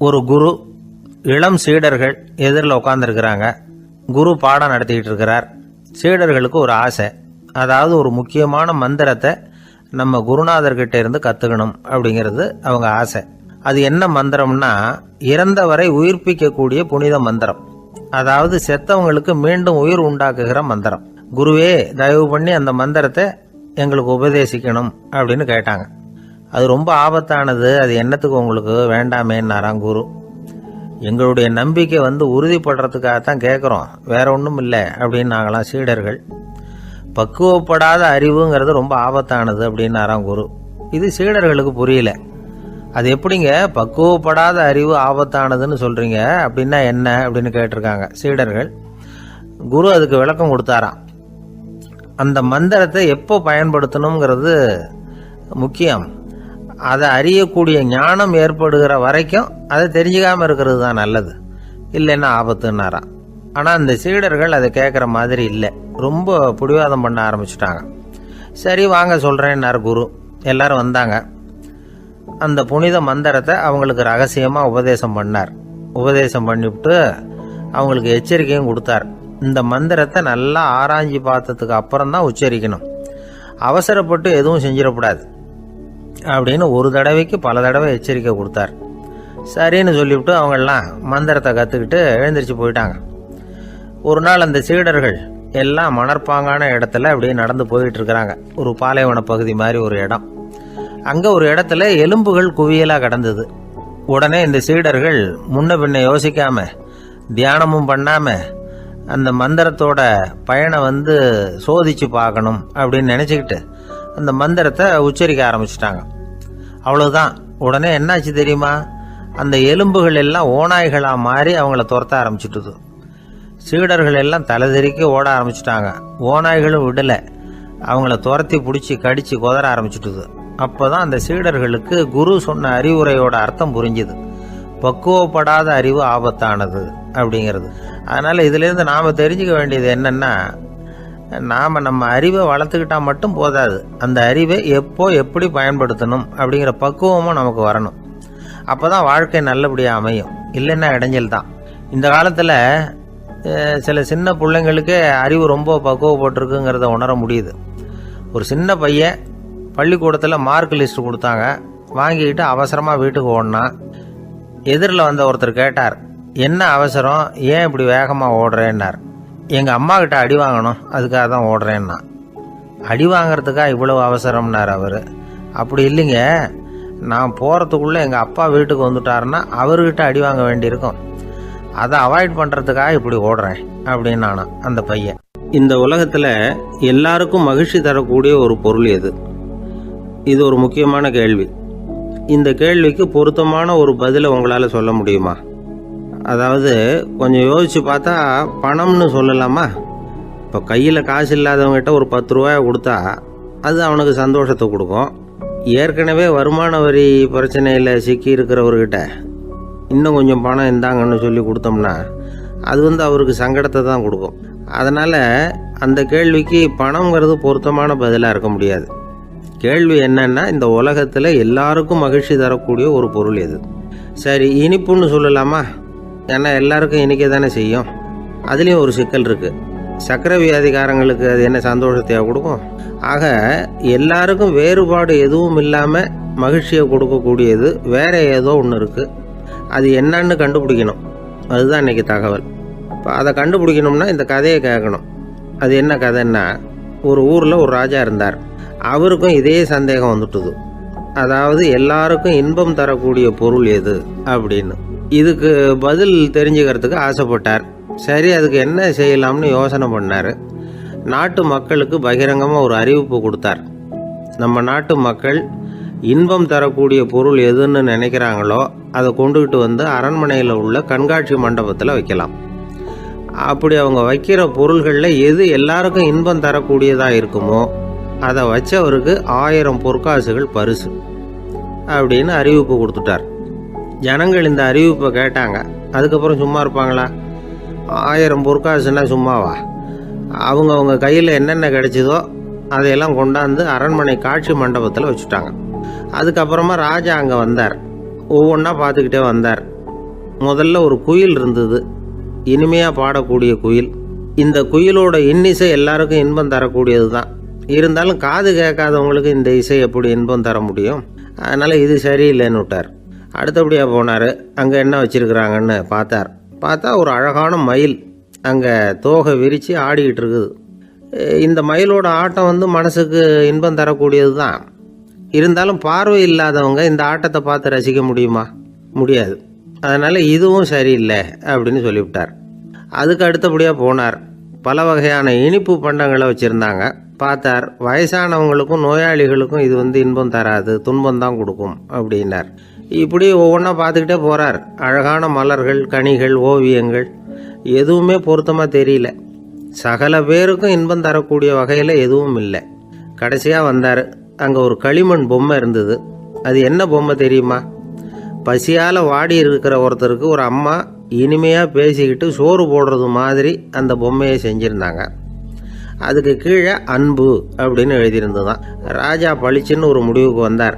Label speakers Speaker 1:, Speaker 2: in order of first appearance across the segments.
Speaker 1: ஒரு குரு, இளம் சீடர்கள் எதிரில் உட்காந்துருக்கிறாங்க. குரு பாடம் நடத்திக்கிட்டு இருக்கிறார். சீடர்களுக்கு ஒரு ஆசை, அதாவது ஒரு முக்கியமான மந்திரத்தை நம்ம குருநாதர்கிட்ட இருந்து கற்றுக்கணும் அப்படிங்கிறது அவங்க ஆசை. அது என்ன மந்திரம்னா, இறந்தவரை உயிர்ப்பிக்கக்கூடிய புனித மந்திரம், அதாவது செத்தவங்களுக்கு மீண்டும் உயிர் உண்டாக்குகிற மந்திரம். குருவே, தயவு பண்ணி அந்த மந்திரத்தை எங்களுக்கு உபதேசிக்கணும் அப்படின்னு கேட்டாங்க. அது ரொம்ப ஆபத்தானது, அது என்னத்துக்கு உங்களுக்கு வேண்டாமேன்னாராம் குரு. எங்களுடைய நம்பிக்கை உறுதிப்படுறதுக்காகத்தான் கேட்குறோம், வேற ஒன்றும் இல்லை அப்படின்னு நாங்களாம் சீடர்கள். பக்குவப்படாத அறிவுங்கிறது ரொம்ப ஆபத்தானது அப்படின்னாராம் குரு. இது சீடர்களுக்கு புரியல. அது எப்படிங்க பக்குவப்படாத அறிவு ஆபத்தானதுன்னு சொல்றீங்க, அப்படின்னா என்ன அப்படின்னு கேட்டிருக்காங்க சீடர்கள். குரு அதுக்கு விளக்கம் கொடுத்தாராம். அந்த மந்திரத்தை எப்போ பயன்படுத்தணுங்கிறது முக்கியம். அதை அறியக்கூடிய ஞானம் ஏற்படுகிற வரைக்கும் அதை தெரிஞ்சுக்காம இருக்கிறது தான் நல்லது, இல்லைன்னா ஆபத்துன்னாராம். ஆனால் அந்த சீடர்கள் அதை கேட்குற மாதிரி இல்லை, ரொம்ப பிடிவாதம் பண்ண ஆரம்பிச்சுட்டாங்க. சரி வாங்க சொல்கிறேன்னார் குரு. எல்லாரும் வந்தாங்க. அந்த புனித மந்திரத்தை அவங்களுக்கு ரகசியமாக உபதேசம் பண்ணார். உபதேசம் பண்ணிவிட்டு அவங்களுக்கு எச்சரிக்கையும் கொடுத்தார். இந்த மந்திரத்தை நல்லா ஆராய்ச்சி பார்த்ததுக்கு அப்புறம் தான் உச்சரிக்கணும், அவசரப்பட்டு எதுவும் செஞ்சிடக்கூடாது அப்படின்னு ஒரு தடவைக்கு பல தடவை எச்சரிக்கை கொடுத்தார். சரின்னு சொல்லிவிட்டு அவங்கெல்லாம் மந்திரத்தை கற்றுக்கிட்டு எழுந்திரிச்சு போயிட்டாங்க. ஒரு நாள் அந்த சீடர்கள் எல்லாம் மணற்பாங்கான இடத்துல அப்படியே நடந்து போயிட்டு இருக்கிறாங்க. ஒரு பாலைவன பகுதி மாதிரி ஒரு இடம். அங்கே ஒரு இடத்துல எலும்புகள் குவியலாக கிடந்தது. உடனே இந்த சீடர்கள் முன்ன பின்ன யோசிக்காம, தியானமும் பண்ணாம, அந்த மந்திரத்தோட பயனை சோதிச்சு பார்க்கணும் அப்படின்னு நினச்சிக்கிட்டு அந்த மந்திரத்தை உச்சரிக்க ஆரம்பிச்சிட்டாங்க. அவ்வளவுதான். உடனே என்னாச்சு தெரியுமா, அந்த எலும்புகள் எல்லாம் ஓநாய்களாக மாறி அவங்கள துரத்த ஆரம்பிச்சுட்டுது. சீடர்கள் எல்லாம் தலைதெறிக்க ஓட ஆரம்பிச்சிட்டாங்க. ஓநாய்களும் விடலை, அவங்கள துரத்தி பிடிச்சி கடிச்சு கொதற ஆரம்பிச்சுட்டுது. அப்போதான் அந்த சீடர்களுக்கு குரு சொன்ன அறிவுரையோட அர்த்தம் புரிஞ்சுது. பக்குவப்படாத அறிவு ஆபத்தானது அப்படிங்கிறது. அதனால இதிலிருந்து நாம் தெரிஞ்சுக்க வேண்டியது என்னன்னா, நாம் நம்ம அறிவை வளர்த்துக்கிட்டா மட்டும் போதாது, அந்த அறிவை எப்போ எப்படி பயன்படுத்தணும் அப்படிங்கிற பக்குவமும் நமக்கு வரணும். அப்போ தான் வாழ்க்கை நல்லபடியாக அமையும், இல்லைன்னா இடைஞ்சல் தான். இந்த காலத்தில் சில சின்ன பிள்ளைங்களுக்கே அறிவு ரொம்ப பக்குவப்பட்டிருக்குங்கிறத உணர முடியுது. ஒரு சின்ன பையன் பள்ளிக்கூடத்தில் மார்க் லிஸ்ட் கொடுத்தாங்க, வாங்கிக்கிட்டு அவசரமாக வீட்டுக்கு ஓடினான். எதிரில் வந்த ஒருத்தர் கேட்டார், என்ன அவசரம், ஏன் இப்படி வேகமாக ஓடுறேன்னார். எங்கள் அம்மா கிட்ட அடி வாங்கணும், அதுக்காக தான் ஓடுறேன்னா. அடி வாங்கிறதுக்காக இவ்வளவு அவசரம்னார் அவர். அப்படி இல்லைங்க, நான் போகிறதுக்குள்ளே எங்கள் அப்பா வீட்டுக்கு வந்துட்டாருன்னா அவர்கிட்ட அடி வாங்க வேண்டியிருக்கும், அதை அவாய்ட் பண்ணுறதுக்காக இப்படி ஓடுறேன் அப்படின்னு நானா அந்த பையன். இந்த உலகத்தில் எல்லாருக்கும் மகிழ்ச்சி தரக்கூடிய ஒரு பொருள் எது? இது ஒரு முக்கியமான கேள்வி. இந்த கேள்விக்கு பொருத்தமான ஒரு பதிலை உங்களால் சொல்ல முடியுமா? அதாவது கொஞ்சம் யோசித்து பார்த்தா பணம்னு சொல்லலாமா? இப்போ கையில் காசு இல்லாதவங்ககிட்ட ஒரு 10 ரூபாயை கொடுத்தா அது அவனுக்கு சந்தோஷத்தை கொடுக்கும். ஏற்கனவே வருமான வரி பிரச்சனையில் சிக்கி இருக்கிறவர்கிட்ட இன்னும் கொஞ்சம் பணம் இருந்தாங்கன்னு சொல்லி கொடுத்தோம்னா அது அவருக்கு சங்கடத்தை தான் கொடுக்கும். அதனால் அந்த கேள்விக்கு பணங்கிறது பொருத்தமான பதிலாக இருக்க முடியாது. கேள்வி என்னன்னா, இந்த உலகத்தில் எல்லாருக்கும் மகிழ்ச்சி தரக்கூடிய ஒரு பொருள் எது? சரி, இனிப்புன்னு சொல்லலாமா? ஏன்னா எல்லாருக்கும் இனிக்க தானே செய்யும். அதுலேயும் ஒரு சிக்கல் இருக்குது. சர்க்கரை வியாதிக்காரங்களுக்கு அது என்ன சந்தோஷத்தையா கொடுக்கும்? ஆக எல்லாருக்கும் வேறுபாடு எதுவும் இல்லாமல் மகிழ்ச்சியை கொடுக்கக்கூடியது வேற ஏதோ ஒன்று இருக்குது. அது என்னன்னு கண்டுபிடிக்கணும். அதுதான் இன்றைக்கி தகவல். இப்போ அதை கண்டுபிடிக்கணும்னா இந்த கதையை கேட்கணும். அது என்ன கதைன்னா, ஒரு ஊரில் ஒரு ராஜா இருந்தார். அவருக்கும் இதே சந்தேகம் வந்துட்டுது. அதாவது எல்லாருக்கும் இன்பம் தரக்கூடிய பொருள் எது அப்படின்னு. இதுக்கு பதில் தெரிஞ்சுக்கிறதுக்கு ஆசைப்பட்டார். சரி, அதுக்கு என்ன செய்யலாம்னு யோசனை பண்ணார். நாட்டு மக்களுக்கு பகிரங்கமாக ஒரு அறிவிப்பு கொடுத்தார். நம்ம நாட்டு மக்கள் இன்பம் தரக்கூடிய பொருள் எதுன்னு நினைக்கிறாங்களோ அதை கொண்டுகிட்டு அரண்மனையில் உள்ள கண்காட்சி மண்டபத்தில் வைக்கலாம். அப்படி அவங்க வைக்கிற பொருள்களில் எது எல்லாருக்கும் இன்பம் தரக்கூடியதாக இருக்குமோ அதை வச்சவருக்கு 1000 பொற்காசுகள் பரிசு அப்படின்னு அறிவிப்பு கொடுத்துட்டார். ஜனங்கள் இந்த அறிவிப்பை கேட்டாங்க. அதுக்கப்புறம் சும்மா இருப்பாங்களா? 1000 பொற்காசுன்னா சும்மாவா? அவங்க கையில் என்னென்ன கிடைச்சதோ அதையெல்லாம் கொண்டாந்து அரண்மனை காட்சி மண்டபத்தில் வச்சுட்டாங்க. அதுக்கப்புறமா ராஜா அங்கே வந்தார். ஒவ்வொன்றா பார்த்துக்கிட்டே வந்தார். முதல்ல ஒரு குயில் இருந்தது, இனிமையாக பாடக்கூடிய குயில். இந்த குயிலோட இன்னிசை எல்லாருக்கும் இன்பம் தரக்கூடியது தான். இருந்தாலும் காது கேட்காதவங்களுக்கு இந்த இசை எப்படி இன்பம் தர முடியும்? அதனால் இது சரியில்லைன்னு விட்டார். அடுத்தபடியாக போனார். அங்கே என்ன வச்சுருக்குறாங்கன்னு பார்த்தா ஒரு அழகான மயில் அங்கே தோகை விரித்து ஆடிக்கிட்டு இருக்குது. இந்த மயிலோட ஆட்டம் மனசுக்கு இன்பம் தரக்கூடியது தான். இருந்தாலும் பார்வை இல்லாதவங்க இந்த ஆட்டத்தை பார்த்து ரசிக்க முடியுமா? முடியாது. அதனால் இதுவும் சரியில்லை அப்படின்னு சொல்லிவிட்டார். அதுக்கு அடுத்தபடியாக போனார். பல வகையான இனிப்பு பண்டங்களை வச்சுருந்தாங்க. பார்த்தார், வயசானவங்களுக்கும் நோயாளிகளுக்கும் இது இன்பம் தராது, துன்பம் தான் கொடுக்கும் அப்படின்னார். இப்படி ஒவ்வொன்றா பார்த்துக்கிட்டே போகிறார். அழகான மலர்கள், கனிகள், ஓவியங்கள் எதுவுமே பொருத்தமாக தெரியல. சகல பேருக்கும் இன்பம் தரக்கூடிய வகையில் எதுவும் இல்லை. கடைசியாக வந்தார். அங்கே ஒரு களிமண் பொம்மை இருந்தது. அது என்ன பொம்மை தெரியுமா? பசியால் வாடி இருக்கிற ஒருத்தருக்கு ஒரு அம்மா இனிமையாக பேசிக்கிட்டு சோறு போடுறது மாதிரி அந்த பொம்மையை செஞ்சுருந்தாங்க. அதுக்கு கீழே அன்பு அப்படின்னு எழுதியிருந்ததுதான். ராஜா பளிச்சுன்னு ஒரு முடிவுக்கு வந்தார்.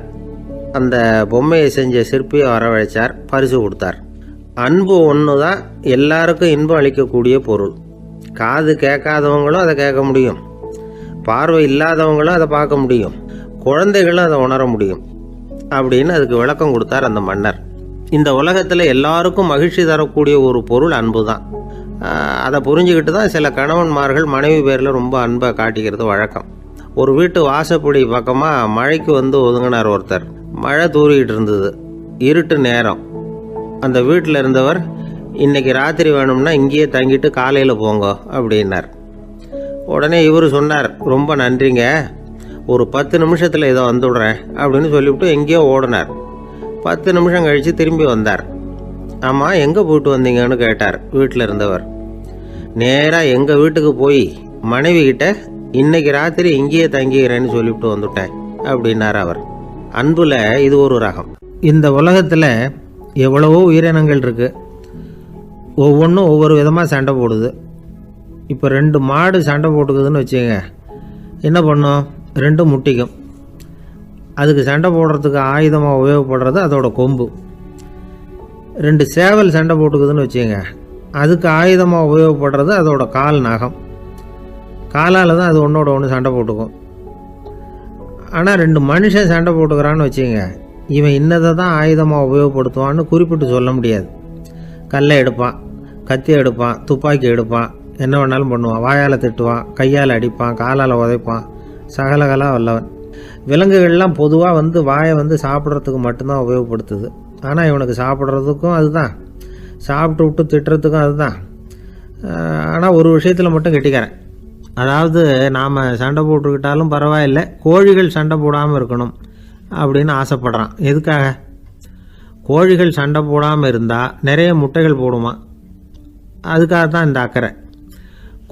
Speaker 1: அந்த பொம்மையை செஞ்ச சிற்பியை வரவழைச்சார், பரிசு கொடுத்தார். அன்பு ஒன்று தான் எல்லாருக்கும் இன்பம் அளிக்கக்கூடிய பொருள். காது கேட்காதவங்களும் அதை கேட்க முடியும், பார்வை இல்லாதவங்களும் அதை பார்க்க முடியும், குழந்தைகளும் அதை உணர முடியும் அப்படின்னு அதுக்கு விளக்கம் கொடுத்தார் அந்த மன்னர். இந்த உலகத்தில் எல்லாருக்கும் மகிழ்ச்சி தரக்கூடிய ஒரு பொருள் அன்பு தான். அதை புரிஞ்சுக்கிட்டு தான் சில கணவன்மார்கள் மனைவி பேரில் ரொம்ப அன்பை காட்டிக்கிறது வழக்கம். ஒரு வீட்டு வாசப்படி பக்கமாக மழைக்கு ஒதுங்கினார் ஒருத்தர். மழை தூரிக்கிட்டு இருந்தது, இருட்டு நேரம். அந்த வீட்டில் இருந்தவர், இன்னைக்கு ராத்திரி வேணும்னா இங்கேயே தங்கிட்டு காலையில் போங்க அப்படின்னார். உடனே இவர் சொன்னார், ரொம்ப நன்றிங்க, ஒரு 10 நிமிஷத்தில் இதை வந்துவிடுறேன் அப்படின்னு சொல்லிவிட்டு எங்கேயோ ஓடினார். 10 நிமிஷம் கழித்து திரும்பி வந்தார். ஆமாம், எங்கே போயிட்டு வந்தீங்கன்னு கேட்டார் வீட்டில் இருந்தவர். நேராக எங்கள் வீட்டுக்கு போய் மனைவி கிட்ட இன்னைக்கு ராத்திரி இங்கேயே தங்கிக்கிறேன்னு சொல்லிவிட்டு வந்துட்டேன் அப்படின்னார் அவர். அன்புல இது ஒரு ரகம். இந்த உலகத்தில் எவ்வளவோ உயிரினங்கள் இருக்குது. ஒவ்வொன்றும் ஒவ்வொரு விதமாக சண்டை போடுது. இப்போ 2 மாடு சண்டை போட்டுக்குதுன்னு வச்சுங்க, என்ன பண்ணும்? 2 முட்டிக்கும். அதுக்கு சண்டை போடுறதுக்கு ஆயுதமாக உபயோகப்படுறது அதோட கொம்பு. 2 சேவல் சண்டை போட்டுக்குதுன்னு வச்சுங்க, அதுக்கு ஆயுதமாக உபயோகப்படுறது அதோட கால் நகம். காலால் தான் அது ஒன்றோட ஒன்று சண்டை போட்டுக்கும். ஆனால் 2 மனுஷன் சண்டை போட்டுக்கிறான்னு வச்சுங்க, இவன் இன்னதை தான் ஆயுதமாக உபயோகப்படுத்துவான்னு குறிப்பிட்டு சொல்ல முடியாது. கல்லை எடுப்பான், கத்தி எடுப்பான், துப்பாக்கி எடுப்பான், என்ன வேணாலும் பண்ணுவான். வாயால் திட்டுவான், கையால் அடிப்பான், காலால் உதைப்பான், சகலகலா வல்லவன். விலங்குகள்லாம் பொதுவாக வாயை சாப்பிட்றதுக்கு மட்டும்தான் உபயோகப்படுத்துது. ஆனால் இவனுக்கு சாப்பிட்றதுக்கும் அதுதான், சாப்பிட்டு விட்டு திட்டுறதுக்கும் அதுதான். ஆனால் ஒரு விஷயத்தில் மட்டும் கெட்டிக்கிறேன். அதாவது நாம் சண்டை போட்டுக்கிட்டாலும் பரவாயில்லை, கோழிகள் சண்டை போடாமல் இருக்கணும் அப்படின்னு ஆசைப்படுறான். எதுக்காக? கோழிகள் சண்டை போடாமல் இருந்தால் நிறைய முட்டைகள் போடுமா, அதுக்காக தான் இந்த அக்கறை.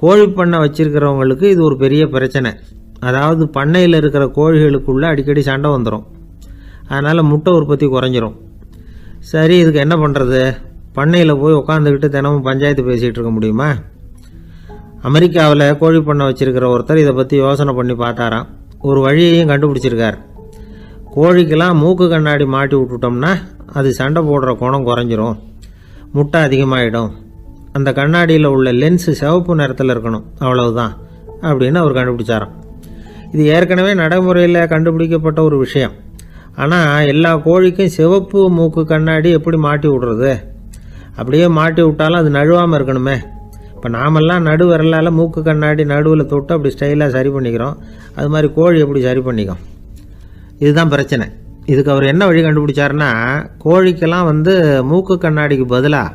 Speaker 1: கோழி பண்ணை வச்சுருக்கிறவங்களுக்கு இது ஒரு பெரிய பிரச்சனை. அதாவது பண்ணையில் இருக்கிற கோழிகளுக்குள்ளே அடிக்கடி சண்டை வந்துடும். அதனால் முட்டை உற்பத்தி குறைஞ்சிரும். சரி, இதுக்கு என்ன பண்ணுறது? பண்ணையில் போய் உட்காந்துக்கிட்டு தினமும் பஞ்சாயத்து பேசிகிட்டு இருக்க முடியுமா? அமெரிக்காவில் கோழி பண்ணை வச்சுருக்கிற ஒருத்தர் இதை பற்றி யோசனை பண்ணி பார்த்தாராம். ஒரு வழியையும் கண்டுபிடிச்சிருக்கார். கோழிக்கெல்லாம் மூக்கு கண்ணாடி மாட்டி விட்டுட்டோம்னா அது சண்டை போடுற குணம் குறைஞ்சிரும், முட்டை அதிகமாகிடும். அந்த கண்ணாடியில் உள்ள லென்ஸு சிவப்பு நிறத்தில் இருக்கணும், அவ்வளவுதான் அப்படின்னு அவர் கண்டுபிடிச்சாராம். இது ஏற்கனவே நடைமுறையில் கண்டுபிடிக்கப்பட்ட ஒரு விஷயம். ஆனால் எல்லா கோழிக்கும் சிவப்பு மூக்கு கண்ணாடி எப்படி மாட்டி விடுறது? அப்படியே மாட்டி விட்டாலும் அது நழுவாமல் இருக்கணுமே. இப்போ நாமெல்லாம் நடு விரலால் மூக்கு கண்ணாடி நடுவில் தொட்டு அப்படி ஸ்டைலாக சரி பண்ணிக்கிறோம். அது மாதிரி கோழி எப்படி சரி பண்ணிக்கும்? இதுதான் பிரச்சனை. இதுக்கு அவர் என்ன வழி கண்டுபிடிச்சாருன்னா, கோழிக்கெல்லாம் மூக்கு கண்ணாடிக்கு பதிலாக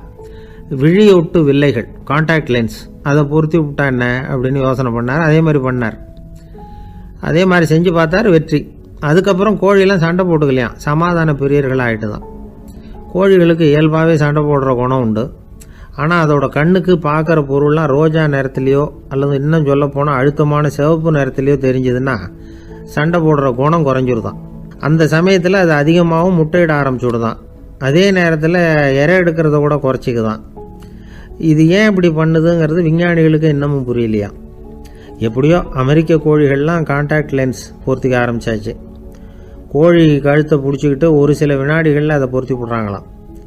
Speaker 1: விழியொட்டு வில்லைகள், கான்டாக்ட் லென்ஸ், அதை பொருத்தி விட்டா என்ன அப்படின்னு யோசனை பண்ணார். அதே மாதிரி பண்ணார். அதே மாதிரி செஞ்சு பார்த்தார், வெற்றி. அதுக்கப்புறம் கோழியெல்லாம் சண்டை போட்டுக்கலையாம், சமாதான பிரியர்கள் ஆகிட்டு தான். கோழிகளுக்கு இயல்பாகவே சண்டை போடுற குணம் உண்டு. ஆனால் அதோட கண்ணுக்கு பார்க்குற பொருள்லாம் ரோஜா நிறத்துலையோ அல்லது இன்னும் சொல்ல போனால் அழுத்தமான சிவப்பு நிறத்துலையோ தெரிஞ்சதுன்னா சண்டை போடுற குணம் குறைஞ்சிருதான். அந்த சமயத்தில் அது அதிகமாகவும் முட்டையிட ஆரம்பிச்சுடுதான். அதே நேரத்தில் இறை எடுக்கிறத கூட குறைச்சிக்குதான். இது ஏன் இப்படி பண்ணுதுங்கிறது விஞ்ஞானிகளுக்கு இன்னமும் புரியலையா. எப்படியோ அமெரிக்க கோழிகள்லாம் கான்டாக்ட் லென்ஸ் பொருத்திக்க ஆரம்பித்தாச்சு. கோழி கழுத்தை பிடிச்சிக்கிட்டு ஒரு சில வினாடிகளில் அதை பொருத்தி விட்றாங்களாம்.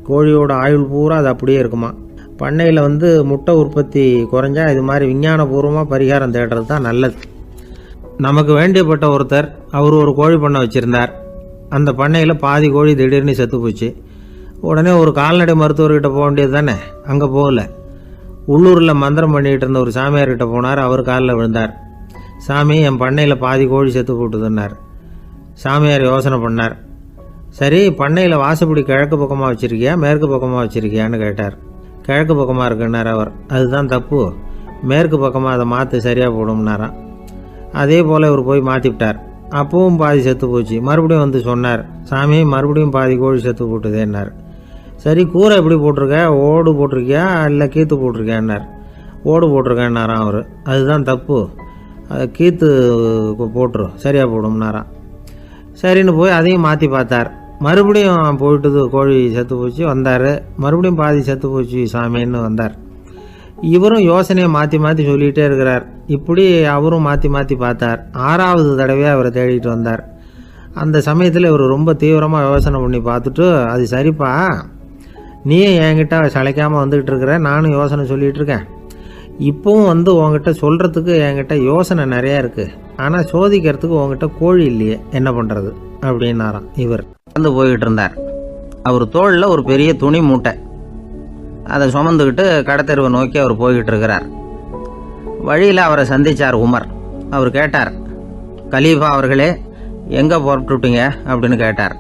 Speaker 1: கோழியோட ஆயுள் பூரா அது அப்படியே இருக்குமா. பண்ணையில் முட்டை உற்பத்தி குறைஞ்சா இது மாதிரி விஞ்ஞானபூர்வமாக பரிகாரம் தேடுறது தான் நல்லது. நமக்கு வேண்டியப்பட்ட ஒருத்தர் அவர் ஒரு கோழி பண்ணை வச்சுருந்தார். அந்த பண்ணையில் பாதி கோழி திடீர்னு செத்து போச்சு. உடனே ஒரு கால்நடை மருத்துவர்கிட்ட போக வேண்டியது தானே. அங்கே போகல. உள்ளூரில் மந்திரம் பண்ணிகிட்டு இருந்த ஒரு சாமியார்கிட்ட போனார். அவர் காலில் விழுந்தார். சாமி, என் பண்ணையில் பாதி கோழி செத்து போட்டுதுன்னார். சாமியார் யோசனை பண்ணார். சரி, பண்ணையில் வாசப்படி கிழக்கு பக்கமாக வச்சுருக்கியா மேற்கு பக்கமாக வச்சுருக்கியான்னு கேட்டார். கிழக்கு பக்கமாக இருக்குன்னார் அவர். அதுதான் தப்பு, மேற்கு பக்கமாக அதை மாற்று சரியாக போடும்னாராம். அதே போல் இவர் போய் மாற்றிவிட்டார். அப்பவும் பாதி செத்து போச்சு. மறுபடியும் சொன்னார், சாமி மறுபடியும் பாதி கோழி செத்து போட்டுதேன்னார். சரி, கூரை எப்படி போட்டிருக்க, ஓடு போட்டிருக்கியா இல்லை கீத்து போட்டிருக்கியான்னார். ஓடு போட்டிருக்கேன்னாராம் அவர். அதுதான் தப்பு, கீத்து போட்டுரு சரியாக போடும்னாராம். சரின்னு போய் அதையும் மாற்றி பார்த்தார். மறுபடியும் போயிட்டுது, கோழி செத்து போச்சு. வந்தார். மறுபடியும் பாதி செத்து போச்சு சாமின்னு வந்தார். இவரும் யோசனையை மாற்றி மாற்றி சொல்லிகிட்டே இருக்கிறார். இப்படி அவரும் மாற்றி மாற்றி பார்த்தார். 6வது தடவையாக அவரை தேடிட்டு வந்தார். அந்த சமயத்தில் இவர் ரொம்ப தீவிரமாக யோசனை பண்ணி பார்த்துட்டு, அது சரிப்பா, நீயும் என்கிட்ட சளைக்காமல் வந்துக்கிட்டு இருக்கிற, நானும் யோசனை சொல்லிகிட்டு இருக்கேன். இப்போவும் உங்ககிட்ட சொல்கிறதுக்கு என்கிட்ட யோசனை நிறையா இருக்குது. ஆனால் சோதிக்கிறதுக்கு உங்ககிட்ட கோழி இல்லையே, என்ன பண்ணுறது அப்படின்னாராம். இவர் போய்கிட்டு இருந்தார். அவர் தோளில் ஒரு பெரிய துணி மூட்டை, அதை சுமந்துக்கிட்டு கடத்தெருவை நோக்கி அவர் போய்கிட்டு இருக்கிறார். வழியில் அவரை சந்தித்தார் உமர். அவர் கேட்டார், கலீஃபா அவர்களே, எங்கே புறப்பட்டுட்டீங்க அப்படின்னு கேட்டார்.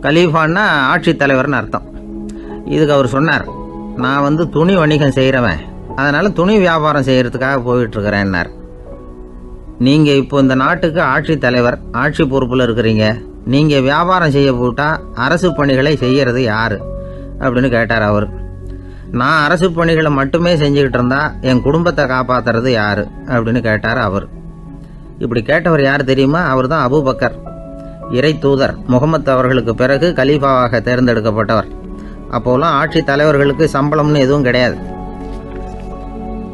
Speaker 1: கலீஃபான்னா ஆட்சித்தலைவர்னு அர்த்தம். இதுக்கு அவர் சொன்னார், நான் துணி வணிகம் செய்கிறவன், அதனால் துணி வியாபாரம் செய்கிறதுக்காக போயிட்டுருக்கிறேன்னார். நீங்கள் இப்போ இந்த நாட்டுக்கு ஆட்சித்தலைவர், ஆட்சி பொறுப்பில் இருக்கிறீங்க. நீங்கள் வியாபாரம் செய்ய போட்டால் அரசு பணிகளை செய்கிறது யார் அப்படின்னு கேட்டார் அவர். நான் அரசு பணிகளை மட்டுமே செஞ்சுக்கிட்டு இருந்தா என் குடும்பத்தை காப்பாற்றுறது யார் அப்படின்னு கேட்டார் அவர். இப்படி கேட்டவர் யார் தெரியுமா? அவர் தான் அபூபக்கர், இறை தூதர் முகமது அவர்களுக்கு பிறகு கலீஃபாவாக தேர்ந்தெடுக்கப்பட்டவர். அப்போலாம் ஆட்சி தலைவர்களுக்கு சம்பளம்னு எதுவும் கிடையாது.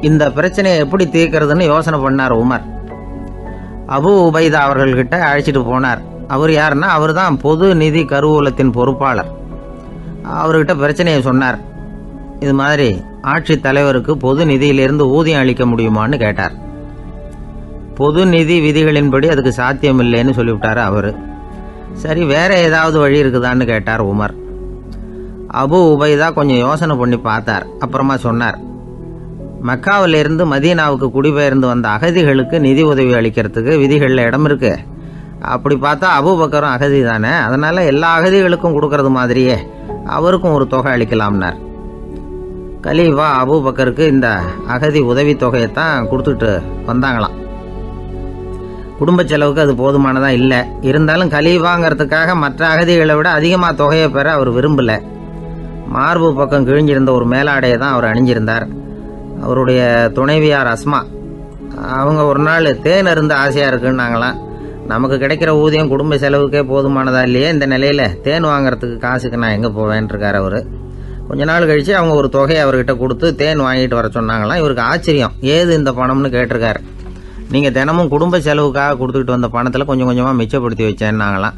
Speaker 1: இந்த பிரச்சனையை எப்படி தீர்க்கிறதுன்னு யோசனை பண்ணார் உமர். அபு உபைதா அவர்கள்கிட்ட அழைச்சிட்டு போனார். அவர் யாருன்னா, அவர் தான் பொது நிதி கருவூலத்தின் பொறுப்பாளர். அவர்கிட்ட பிரச்சனையை சொன்னார். இது மாதிரி ஆட்சி தலைவருக்கு பொது நிதியிலிருந்து ஊதியம் அளிக்க முடியுமான்னு கேட்டார். பொது நிதி விதிகளின்படி அதுக்கு சாத்தியம் இல்லைன்னு சொல்லிவிட்டார் அவர். சரி, வேற ஏதாவது வழி இருக்குதான்னு கேட்டார் உமர். அபு உபைதா கொஞ்சம் யோசனை பண்ணி பார்த்தார். அப்புறமா சொன்னார், மக்காவிலிருந்து மதீனாவுக்கு குடிபெயர்ந்து வந்த அகதிகளுக்கு நிதி உதவி அளிக்கிறதுக்கு விதிகளில் இடம் இருக்கு. அப்படி பார்த்தா அபூபக்கரும் அகதி தானே, அதனால எல்லா அகதிகளுக்கும் கொடுக்கறது மாதிரியே அவருக்கும் ஒரு தொகை அளிக்கலாம்னார். கலீஃபா அபூபக்கருக்கு இந்த அகதி உதவி தொகையைத்தான் கொடுத்துட்டு வந்தாங்களாம். குடும்ப செலவுக்கு அது போதுமானதா இல்லை. இருந்தாலும் கலீஃபாங்கிறதுக்காக மற்ற அகதிகளை விட அதிகமாக தொகையை பெற அவர் விரும்பல. மார்பு பக்கம் கிழிஞ்சிருந்த ஒரு மேலாடையை தான் அவர் அணிஞ்சிருந்தார். அவருடைய துணைவியார் அஸ்மா, அவங்க ஒரு நாள் தேன் அருந்த ஆசையாக இருக்குன்னாங்களாம். நமக்கு கிடைக்கிற ஊதியம் குடும்ப செலவுக்கே போதுமானதா இல்லையே, இந்த நிலையில் தேன் வாங்குறதுக்கு காசுக்கு நான் எங்கே போவேன்ருக்கார் அவர். கொஞ்ச நாள் கழித்து அவங்க ஒரு தொகையை அவர்கிட்ட கொடுத்து தேன் வாங்கிட்டு வர சொன்னாங்களாம். இவருக்கு ஆச்சரியம், ஏது இந்த பணம்னு கேட்டிருக்காரு. நீங்கள் தினமும் குடும்ப செலவுக்காக கொடுத்துக்கிட்டு வந்த பணத்தில் கொஞ்சம் கொஞ்சமாக மிச்சப்படுத்தி வச்சேன்னாங்களாம்.